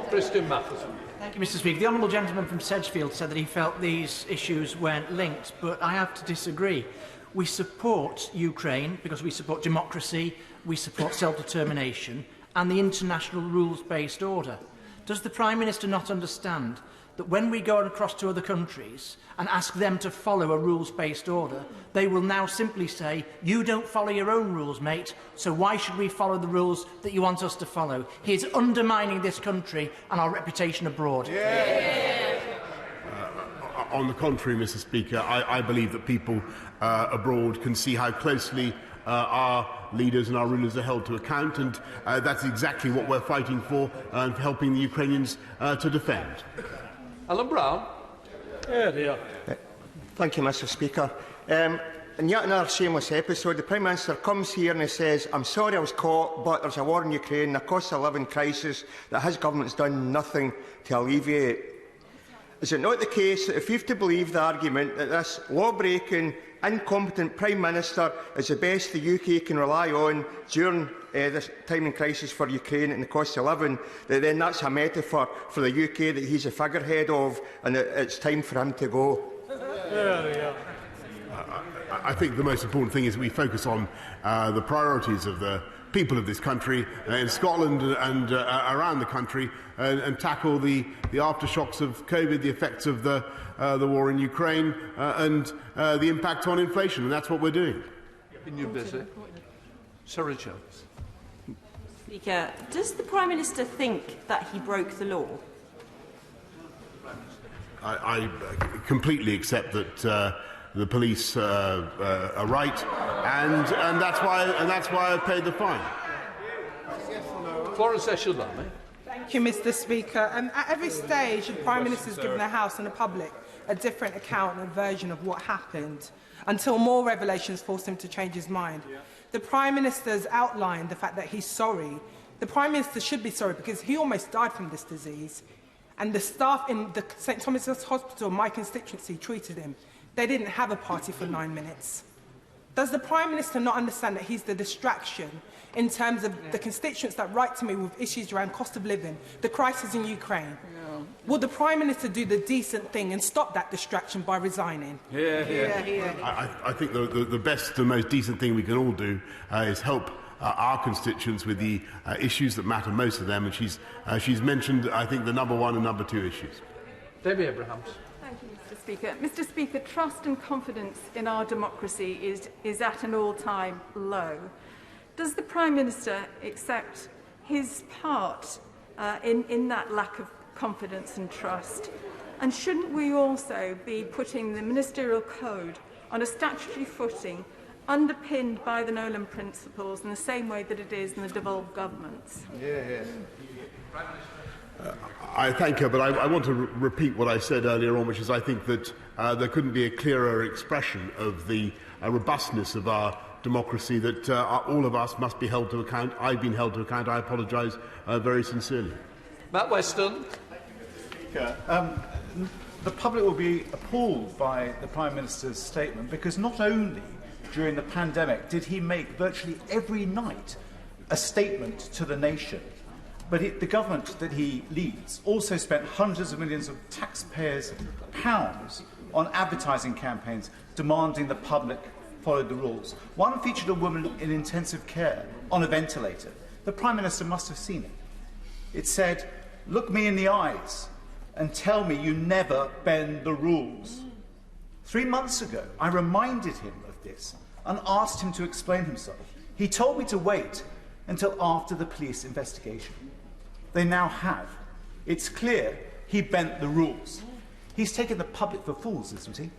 Christian Matheson. Thank you, Mr. Speaker. The honourable gentleman from Sedgefield said that he felt these issues weren't linked, but I have to disagree. We support Ukraine because we support democracy, we support self-determination and the international rules-based order. Does the Prime Minister not understand that when we go across to other countries and ask them to follow a rules-based order, they will now simply say, you don't follow your own rules, mate, so why should we follow the rules that you want us to follow? He is undermining this country and our reputation abroad. On the contrary, Mr. Speaker, I believe that people abroad can see how closely our leaders and our rulers are held to account, and that's exactly what we're fighting for and helping the Ukrainians to defend. Alan Brown. Thank you, Mr. Speaker. And yet another shameless episode. The Prime Minister comes here and he says, I'm sorry I was caught, but there's a war in Ukraine, a cost of living crisis that his government's done nothing to alleviate. Is it not the case that if you've to believe the argument that this law-breaking, incompetent Prime Minister is the best the UK can rely on during this time in crisis for Ukraine and the cost of living, that then that's a metaphor for the UK that he's a figurehead of and that it's time for him to go? I think the most important thing is we focus on the priorities of the people of this country, in Scotland and around the country, and tackle the aftershocks of COVID, the effects of the war in Ukraine, and the impact on inflation, and that's what we're doing. You're busy. Sarah Jones. Speaker, does the Prime Minister think that he broke the law? I completely accept that the police are right, and that's why I paid the fine. Florence Eshelami. Thank you, Mr. Speaker. At every stage, the Prime Minister has given the House and the public a different account and version of what happened, until more revelations forced him to change his mind. The Prime Minister has outlined the fact that he's sorry. The Prime Minister should be sorry because he almost died from this disease, and the staff in the St Thomas's Hospital, my constituency, treated him. They didn't have a party for 9 minutes. Does the Prime Minister not understand that he's the distraction in terms of the constituents that write to me with issues around cost of living, the crisis in Ukraine? Yeah. Will the Prime Minister do the decent thing and stop that distraction by resigning? I think the best and most decent thing we can all do is help our constituents with the issues that matter most to them, and she's mentioned, I think, the number 1 and number 2 issues. Debbie Abrahams. Thank you, Mr. Speaker. Mr. Speaker, trust and confidence in our democracy is at an all-time low. Does the Prime Minister accept his part in that lack of confidence and trust? And shouldn't we also be putting the Ministerial Code on a statutory footing, underpinned by the Nolan Principles in the same way that it is in the devolved governments? I thank her, but I want to repeat what I said earlier on, which is I think that there couldn't be a clearer expression of the robustness of our democracy, that all of us must be held to account. I've been held to account. I apologise very sincerely. Matt Weston. The public will be appalled by the Prime Minister's statement, because not only during the pandemic did he make virtually every night a statement to the nation, but the government that he leads also spent hundreds of millions of taxpayers' pounds on advertising campaigns demanding the public follow the rules. One featured a woman in intensive care on a ventilator. The Prime Minister must have seen it. It said, "Look me in the eyes and tell me you never bend the rules." 3 months ago, I reminded him of this and asked him to explain himself. He told me to wait until after the police investigation. They now have. It's clear he bent the rules. He's taken the public for fools, isn't he?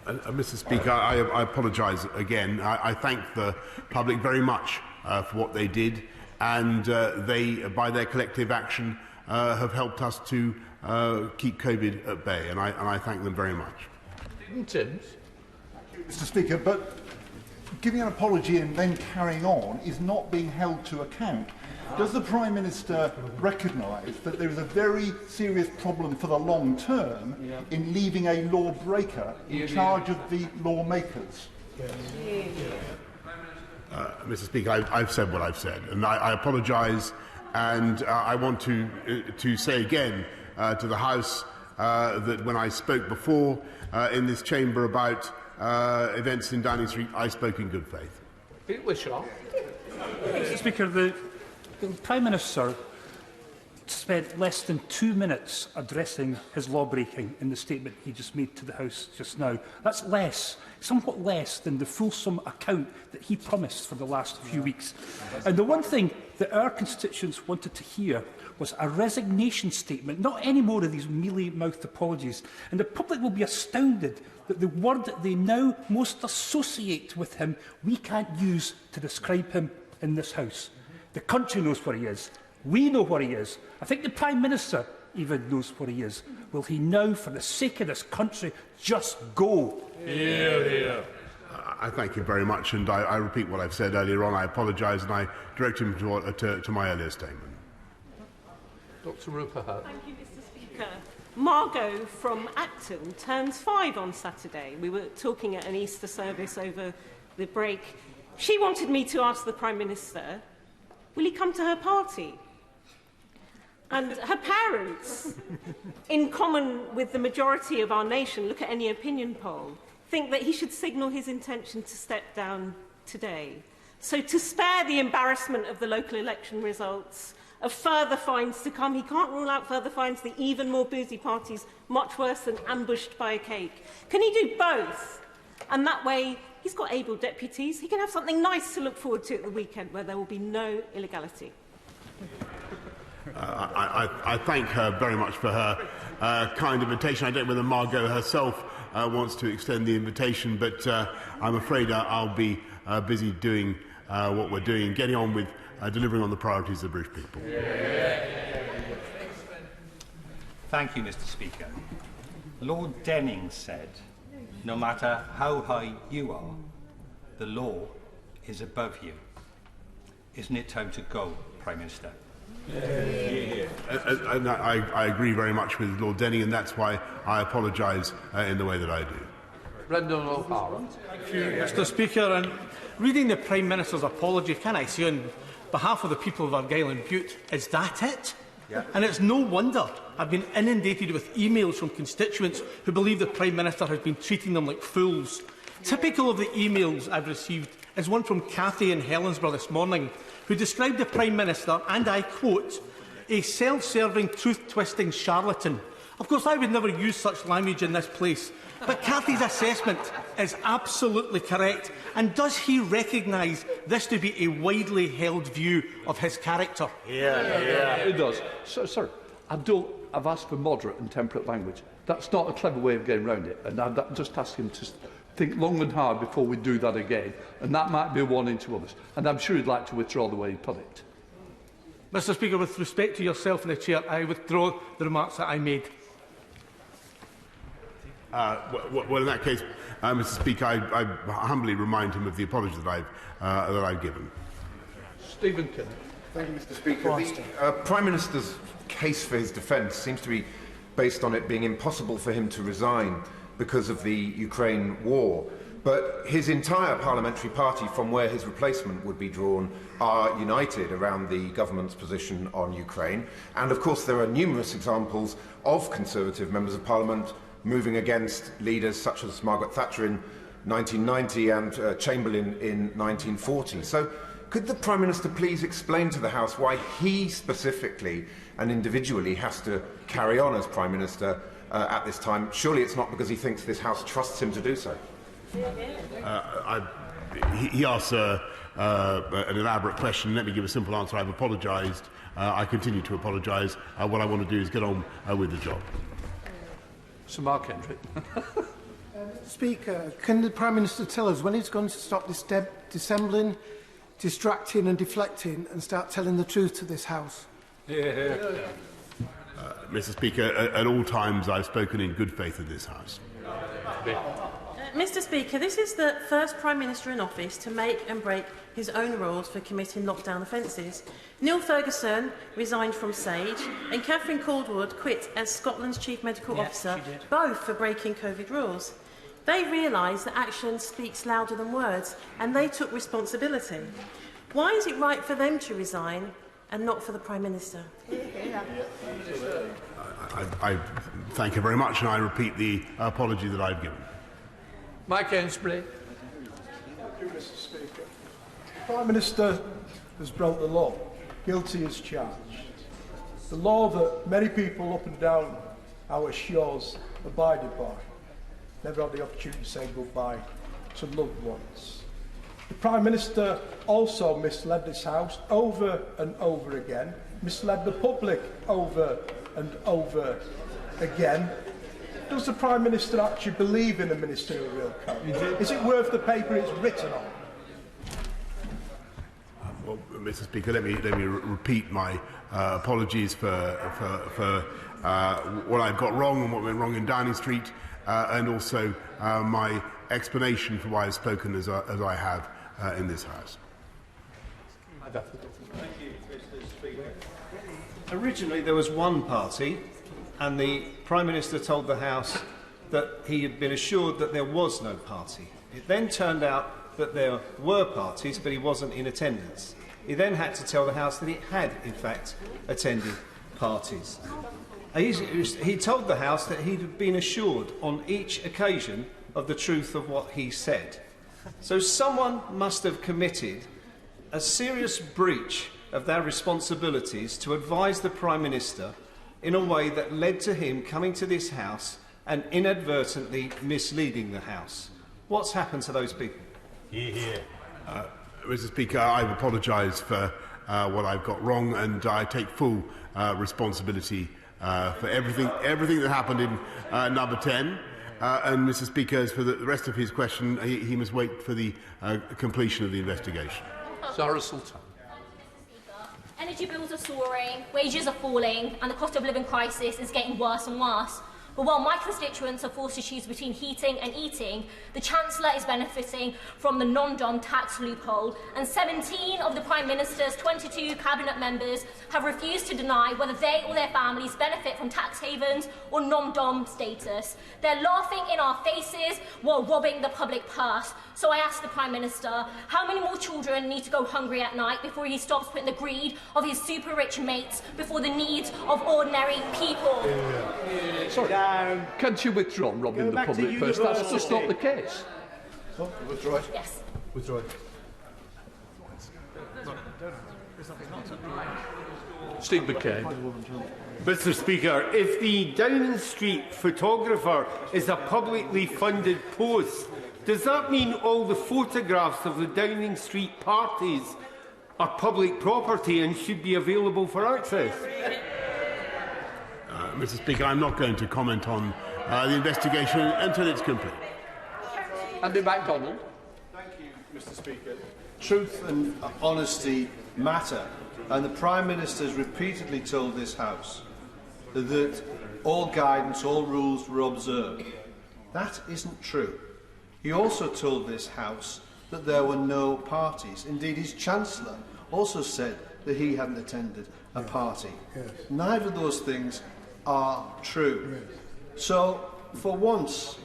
Mr. Speaker, I apologise again. I thank the public very much for what they did, and they, by their collective action, have helped us to keep COVID at bay, and I thank them very much. Timms. Mr. Speaker, but giving an apology and then carrying on is not being held to account. Does the Prime Minister recognise that there is a very serious problem for the long term in leaving a lawbreaker in charge of the lawmakers? Mr. Speaker, I've said what I've said, and I apologise, and I want to say again to the House that when I spoke before in this chamber about events in Downing Street, I spoke in good faith. Pete Wishaw. Mr. Speaker, the Prime Minister spent less than 2 minutes addressing his law-breaking in the statement he just made to the House just now. That's less, somewhat less than the fulsome account that he promised for the last few weeks. And the one thing that our constituents wanted to hear was a resignation statement, not any more of these mealy-mouthed apologies. And the public will be astounded that the word that they now most associate with him, we can't use to describe him in this House. The country knows where he is. We know where he is. I think the Prime Minister even knows where he is. Will he now, for the sake of this country, just go? I thank you very much, and I repeat what I've said earlier on. I apologise, and I direct him to my earlier statement. Dr. Rupa Hutt. Thank you, Mr. Speaker. Margot from Acton turns 5 on Saturday. We were talking at an Easter service over the break. She wanted me to ask the Prime Minister, will he come to her party? And her parents, in common with the majority of our nation, look at any opinion poll, think that he should signal his intention to step down today. So to spare the embarrassment of the local election results, of further fines to come, he can't rule out further fines, the even more boozy parties, much worse than ambushed by a cake. Can he do both? And that way, he's got able deputies. He can have something nice to look forward to at the weekend where there will be no illegality. I thank her very much for her kind invitation. I don't know whether Margot herself wants to extend the invitation, but I'm afraid I'll be busy doing what we're doing, getting on with delivering on the priorities of the British people. Thank you, Mr. Speaker. Lord Denning said, no matter how high you are, the law is above you. Isn't it time to go, Prime Minister? And I agree very much with Lord Denning, and that's why I apologise in the way that I do. Brendan O'Hara. Thank you, Mr. Speaker. And reading the Prime Minister's apology, can I say on behalf of the people of Argyll and Bute, is that it? Yeah. And it's no wonder I've been inundated with emails from constituents who believe the Prime Minister has been treating them like fools. Typical of the emails I've received is one from Cathy in Helensburgh this morning, who described the Prime Minister, and I quote, a self-serving, truth-twisting charlatan. Of course, I would never use such language in this place, but Cathy's assessment is absolutely correct. And does he recognise this to be a widely held view of his character? Yeah. It does. Sorry, I've asked for moderate and temperate language. That's not a clever way of getting around it, and I've just asked him to think long and hard before we do that again, and that might be a warning to others. And I'm sure he'd like to withdraw the way he put it. Mr. Speaker, with respect to yourself and the Chair, I withdraw the remarks that I made. Well, in that case, Mr. Speaker, I humbly remind him of the apology that I've given. Stephen Kinnock. Thank you, Mr. Speaker. The Prime Minister's case for his defence seems to be based on it being impossible for him to resign because of the Ukraine war. But his entire parliamentary party, from where his replacement would be drawn, are united around the government's position on Ukraine. And of course, there are numerous examples of Conservative members of Parliament moving against leaders such as Margaret Thatcher in 1990 and Chamberlain in 1940. So could the Prime Minister please explain to the House why he specifically and individually has to carry on as Prime Minister at this time? Surely it's not because he thinks this House trusts him to do so. He asked an elaborate question. Let me give a simple answer. I've apologised. I continue to apologise. What I want to do is get on with the job. Sir Mark Hendrick. Speaker, can the Prime Minister tell us when he's going to stop dissembling, distracting and deflecting and start telling the truth to this House? Mr. Speaker, at all times I've spoken in good faith in this House. Mr. Speaker, this is the first Prime Minister in office to make and break his own rules for committing lockdown offences. Neil Ferguson resigned from SAGE and Catherine Calderwood quit as Scotland's Chief Medical Officer, both for breaking COVID rules. They realised that action speaks louder than words and they took responsibility. Why is it right for them to resign and not for the Prime Minister? I thank you very much, and I repeat the apology that I've given. Mike Ainsbury. Thank you, Mr. Speaker. The Prime Minister has broke the law, guilty as charged. The law that many people up and down our shores abided by, never had the opportunity to say goodbye to loved ones. The Prime Minister also misled this House over and over again, misled the public over and over again. Does the Prime Minister actually believe in the Ministerial Code? Is it worth the paper it's written on? Well, Mr. Speaker, let me repeat my apologies for what I've got wrong and what went wrong in Downing Street, and also my explanation for why I've spoken as I have in this House. Thank you, Mr. Speaker. Originally, there was one party, and the Prime Minister told the House that he had been assured that there was no party. It then turned out that there were parties, but he wasn't in attendance. He then had to tell the House that he had, in fact, attended parties. He told the House that he'd been assured on each occasion of the truth of what he said. So someone must have committed a serious breach of their responsibilities to advise the Prime Minister in a way that led to him coming to this House and inadvertently misleading the House. What's happened to those people? Mr. Speaker, I've apologised for what I've got wrong, and I take full responsibility for everything that happened in number 10. And, Mr. Speaker, for the rest of his question, he must wait for the completion of the investigation. Zara Sultan. Energy bills are soaring, wages are falling, and the cost of living crisis is getting worse and worse. But while my constituents are forced to choose between heating and eating, the Chancellor is benefiting from the non-dom tax loophole, and 17 of the Prime Minister's 22 cabinet members have refused to deny whether they or their families benefit from tax havens or non-dom status. They're laughing in our faces while robbing the public purse. So I ask the Prime Minister, how many more children need to go hungry at night before he stops putting the greed of his super-rich mates before the needs of ordinary people? Sorry. Can't you withdraw robbing the public purse? That's just not the case. Oh, withdraw it. Yes. Withdraw it. Steve McCabe. Mr. Speaker, if the Downing Street photographer is a publicly funded post, does that mean all the photographs of the Downing Street parties are public property and should be available for access? Mr. Speaker, I'm not going to comment on the investigation until it's complete. Andy MacDonald. Thank you, Mr. Speaker. Truth and honesty matter, and the Prime Minister has repeatedly told this House that all guidance, all rules were observed. That isn't true. He also told this House that there were no parties. Indeed, his Chancellor also said that he hadn't attended a party. Yes. Neither of those things are true. So, for once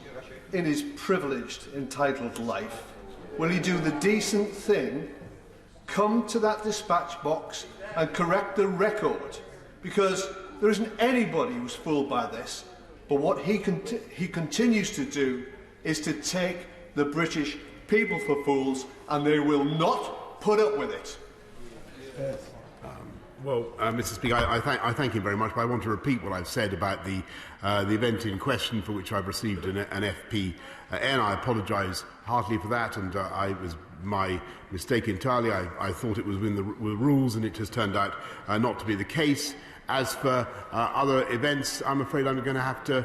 in his privileged, entitled life, will he do the decent thing, come to that dispatch box and correct the record? Because there isn't anybody who's fooled by this, but what he continues to do is to take the British people for fools, and they will not put up with it. Yes. Well, Mr. Speaker, I thank you very much, but I want to repeat what I've said about the event in question, for which I've received an FP, and I apologise heartily for that, and it was my mistake entirely. I thought it was within the rules, and it has turned out not to be the case. As for other events, I'm afraid I'm going to have to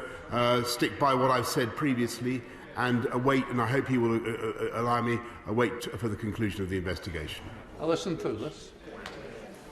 stick by what I've said previously and wait, and I hope he will allow me wait for the conclusion of the investigation. Alison Poulos.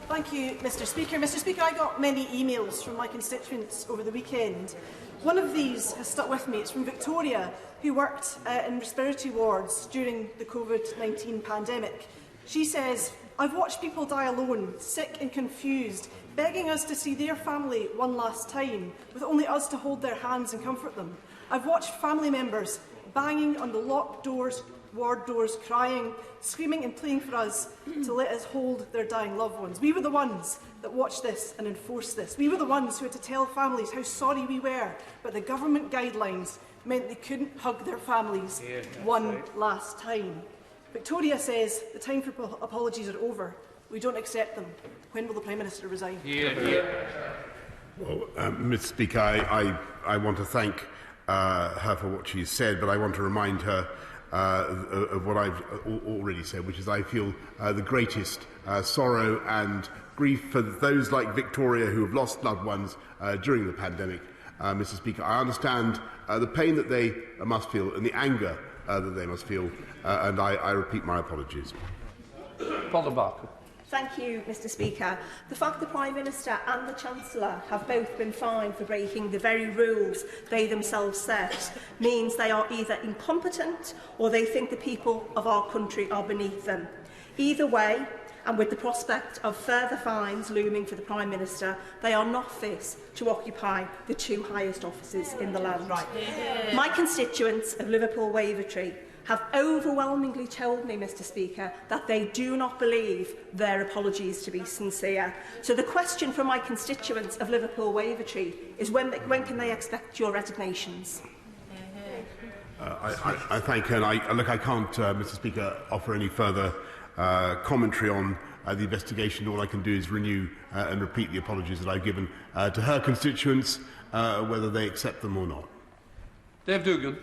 Thank you, Mr. Speaker. Mr. Speaker, I got many emails from my constituents over the weekend. One of these has stuck with me. It's from Victoria, who worked in respiratory wards during the COVID-19 pandemic. She says, "I've watched people die alone, sick and confused, begging us to see their family one last time, with only us to hold their hands and comfort them. I've watched family members banging on the locked doors, ward doors, crying, screaming and pleading for us to let us hold their dying loved ones. We were the ones that watched this and enforced this. We were the ones who had to tell families how sorry we were, but the government guidelines meant they couldn't hug their families one last time." Victoria says the time for apologies are over. We don't accept them. When will the Prime Minister resign? Well, Mr. Speaker, I want to thank her for what she's said, but I want to remind her of what I've already said, which is I feel the greatest sorrow and grief for those like Victoria who have lost loved ones during the pandemic. Mr. Speaker, I understand the pain that they must feel and the anger that they must feel, and I repeat my apologies. Paula Barker. Thank you, Mr. Speaker. The fact the Prime Minister and the Chancellor have both been fined for breaking the very rules they themselves set means they are either incompetent or they think the people of our country are beneath them. Either way, and with the prospect of further fines looming for the Prime Minister, they are not fit to occupy the two highest offices in the land. My constituents of Liverpool Wavertree have overwhelmingly told me, Mr. Speaker, that they do not believe their apologies to be sincere. So the question from my constituents of Liverpool Wavertree is when can they expect your resignations? I thank her, and I can't, Mr. Speaker, offer any further commentary on the investigation. All I can do is renew and repeat the apologies that I've given to her constituents, whether they accept them or not. Dave Dugan.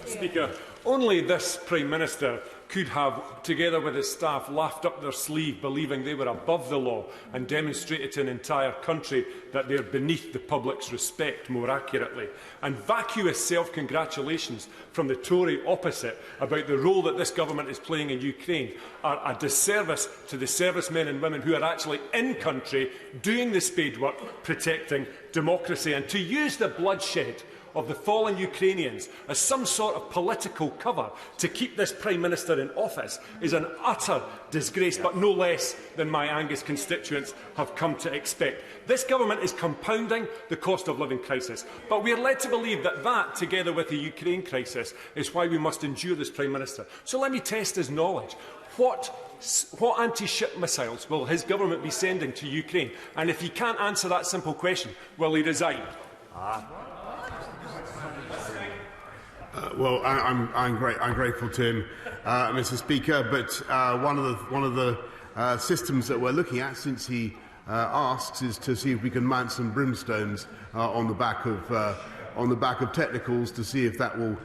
Speaker, only this Prime Minister could could have, together with his staff, laughed up their sleeve, believing they were above the law, and demonstrated to an entire country that they are beneath the public's respect, more accurately. And vacuous self-congratulations from the Tory opposite about the role that this government is playing in Ukraine are a disservice to the servicemen and women who are actually in country, doing the spade work, protecting democracy. And to use the bloodshed of the fallen Ukrainians as some sort of political cover to keep this Prime Minister in office is an utter disgrace, but no less than my Angus constituents have come to expect. This government is compounding the cost of living crisis, but we are led to believe that that, together with the Ukraine crisis, is why we must endure this Prime Minister. So let me test his knowledge. What anti-ship missiles will his government be sending to Ukraine? And if he can't answer that simple question, will he resign? Well, I'm grateful to him, Mr. Speaker. But one of the systems that we're looking at, since he asks, is to see if we can mount some brimstones on the back of technicals to see if that will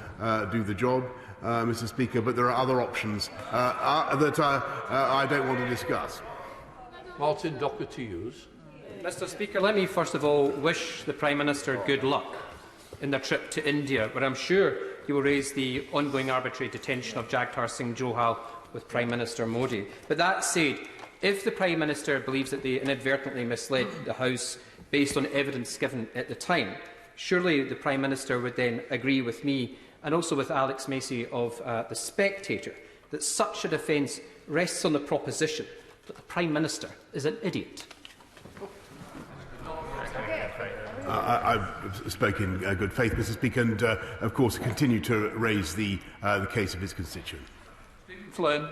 do the job, Mr. Speaker. But there are other options that I don't want to discuss. Martin Docker to use. Mr. Speaker, let me first of all wish the Prime Minister good luck in their trip to India, where I'm sure he will raise the ongoing arbitrary detention of Jagtar Singh Johal with Prime Minister Modi. But that said, if the Prime Minister believes that they inadvertently misled the House based on evidence given at the time, surely the Prime Minister would then agree with me and also with Alex Macy of The Spectator that such a defence rests on the proposition that the Prime Minister is an idiot. I've spoken in good faith, Mr. Speaker, and of course continue to raise the case of his constituent. Flynn.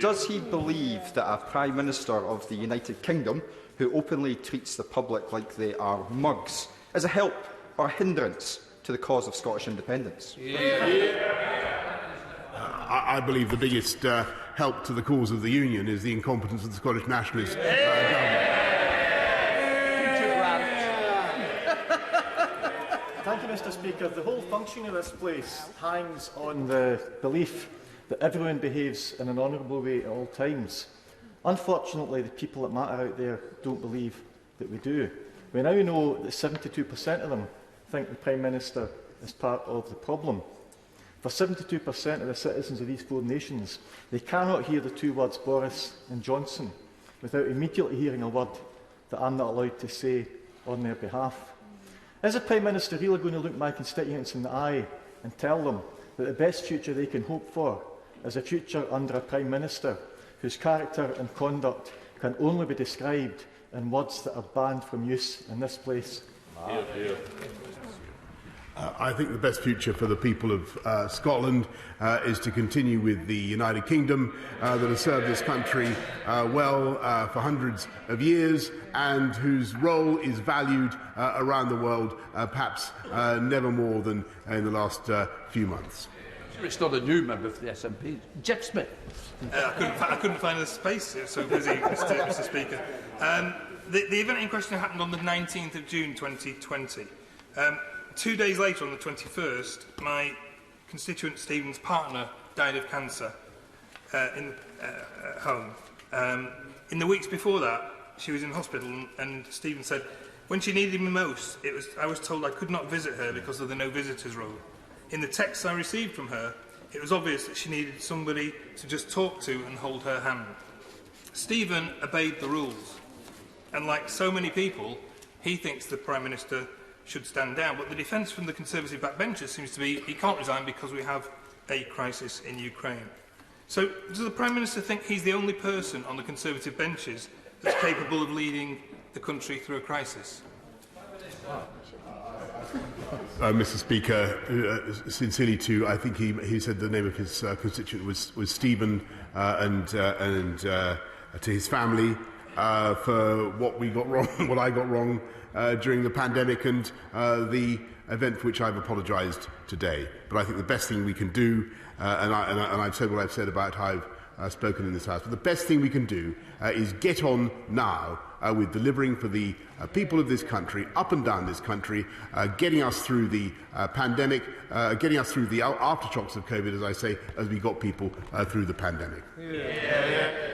Does he believe that a Prime Minister of the United Kingdom who openly treats the public like they are mugs is a help or hindrance to the cause of Scottish independence? I believe the biggest help to the cause of the Union is the incompetence of the Scottish Nationalist government. Thank you, Mr. Speaker. The whole functioning of this place hangs on the belief that everyone behaves in an honourable way at all times. Unfortunately, the people that matter out there don't believe that we do. We now know that 72% of them think the Prime Minister is part of the problem. For 72% of the citizens of these four nations, they cannot hear the two words Boris and Johnson without immediately hearing a word that I'm not allowed to say on their behalf. Is the Prime Minister really going to look my constituents in the eye and tell them that the best future they can hope for is a future under a Prime Minister whose character and conduct can only be described in words that are banned from use in this place? I think the best future for the people of Scotland is to continue with the United Kingdom that has served this country well for hundreds of years and whose role is valued around the world, perhaps never more than in the last few months. It's not a new member for the SNP. Jeff Smith. I couldn't find the space. It's so busy, Mr. Speaker. The event in question happened on the 19th of June 2020. 2 days later, on the 21st, my constituent Stephen's partner died of cancer at home. In the weeks before that, she was in hospital, and Stephen said, when she needed me most, I was told I could not visit her because of the no visitors rule. In the texts I received from her, it was obvious that she needed somebody to just talk to and hold her hand. Stephen obeyed the rules, and like so many people, he thinks the Prime Minister should stand down. But the defence from the Conservative backbenchers seems to be he can't resign because we have a crisis in Ukraine. So does the Prime Minister think he's the only person on the Conservative benches that's capable of leading the country through a crisis? Mr. Speaker, sincerely too, I think he said the name of his constituent was Stephen, and to his family for what we got wrong, what I got wrong during the pandemic, and the event for which I've apologised today. But I think the best thing we can do, and I've said what I've said about how spoken in this House. But the best thing we can do is get on now with delivering for the people of this country, up and down this country, getting us through the pandemic, getting us through the aftershocks of COVID, as I say, as we got people through the pandemic. Yeah.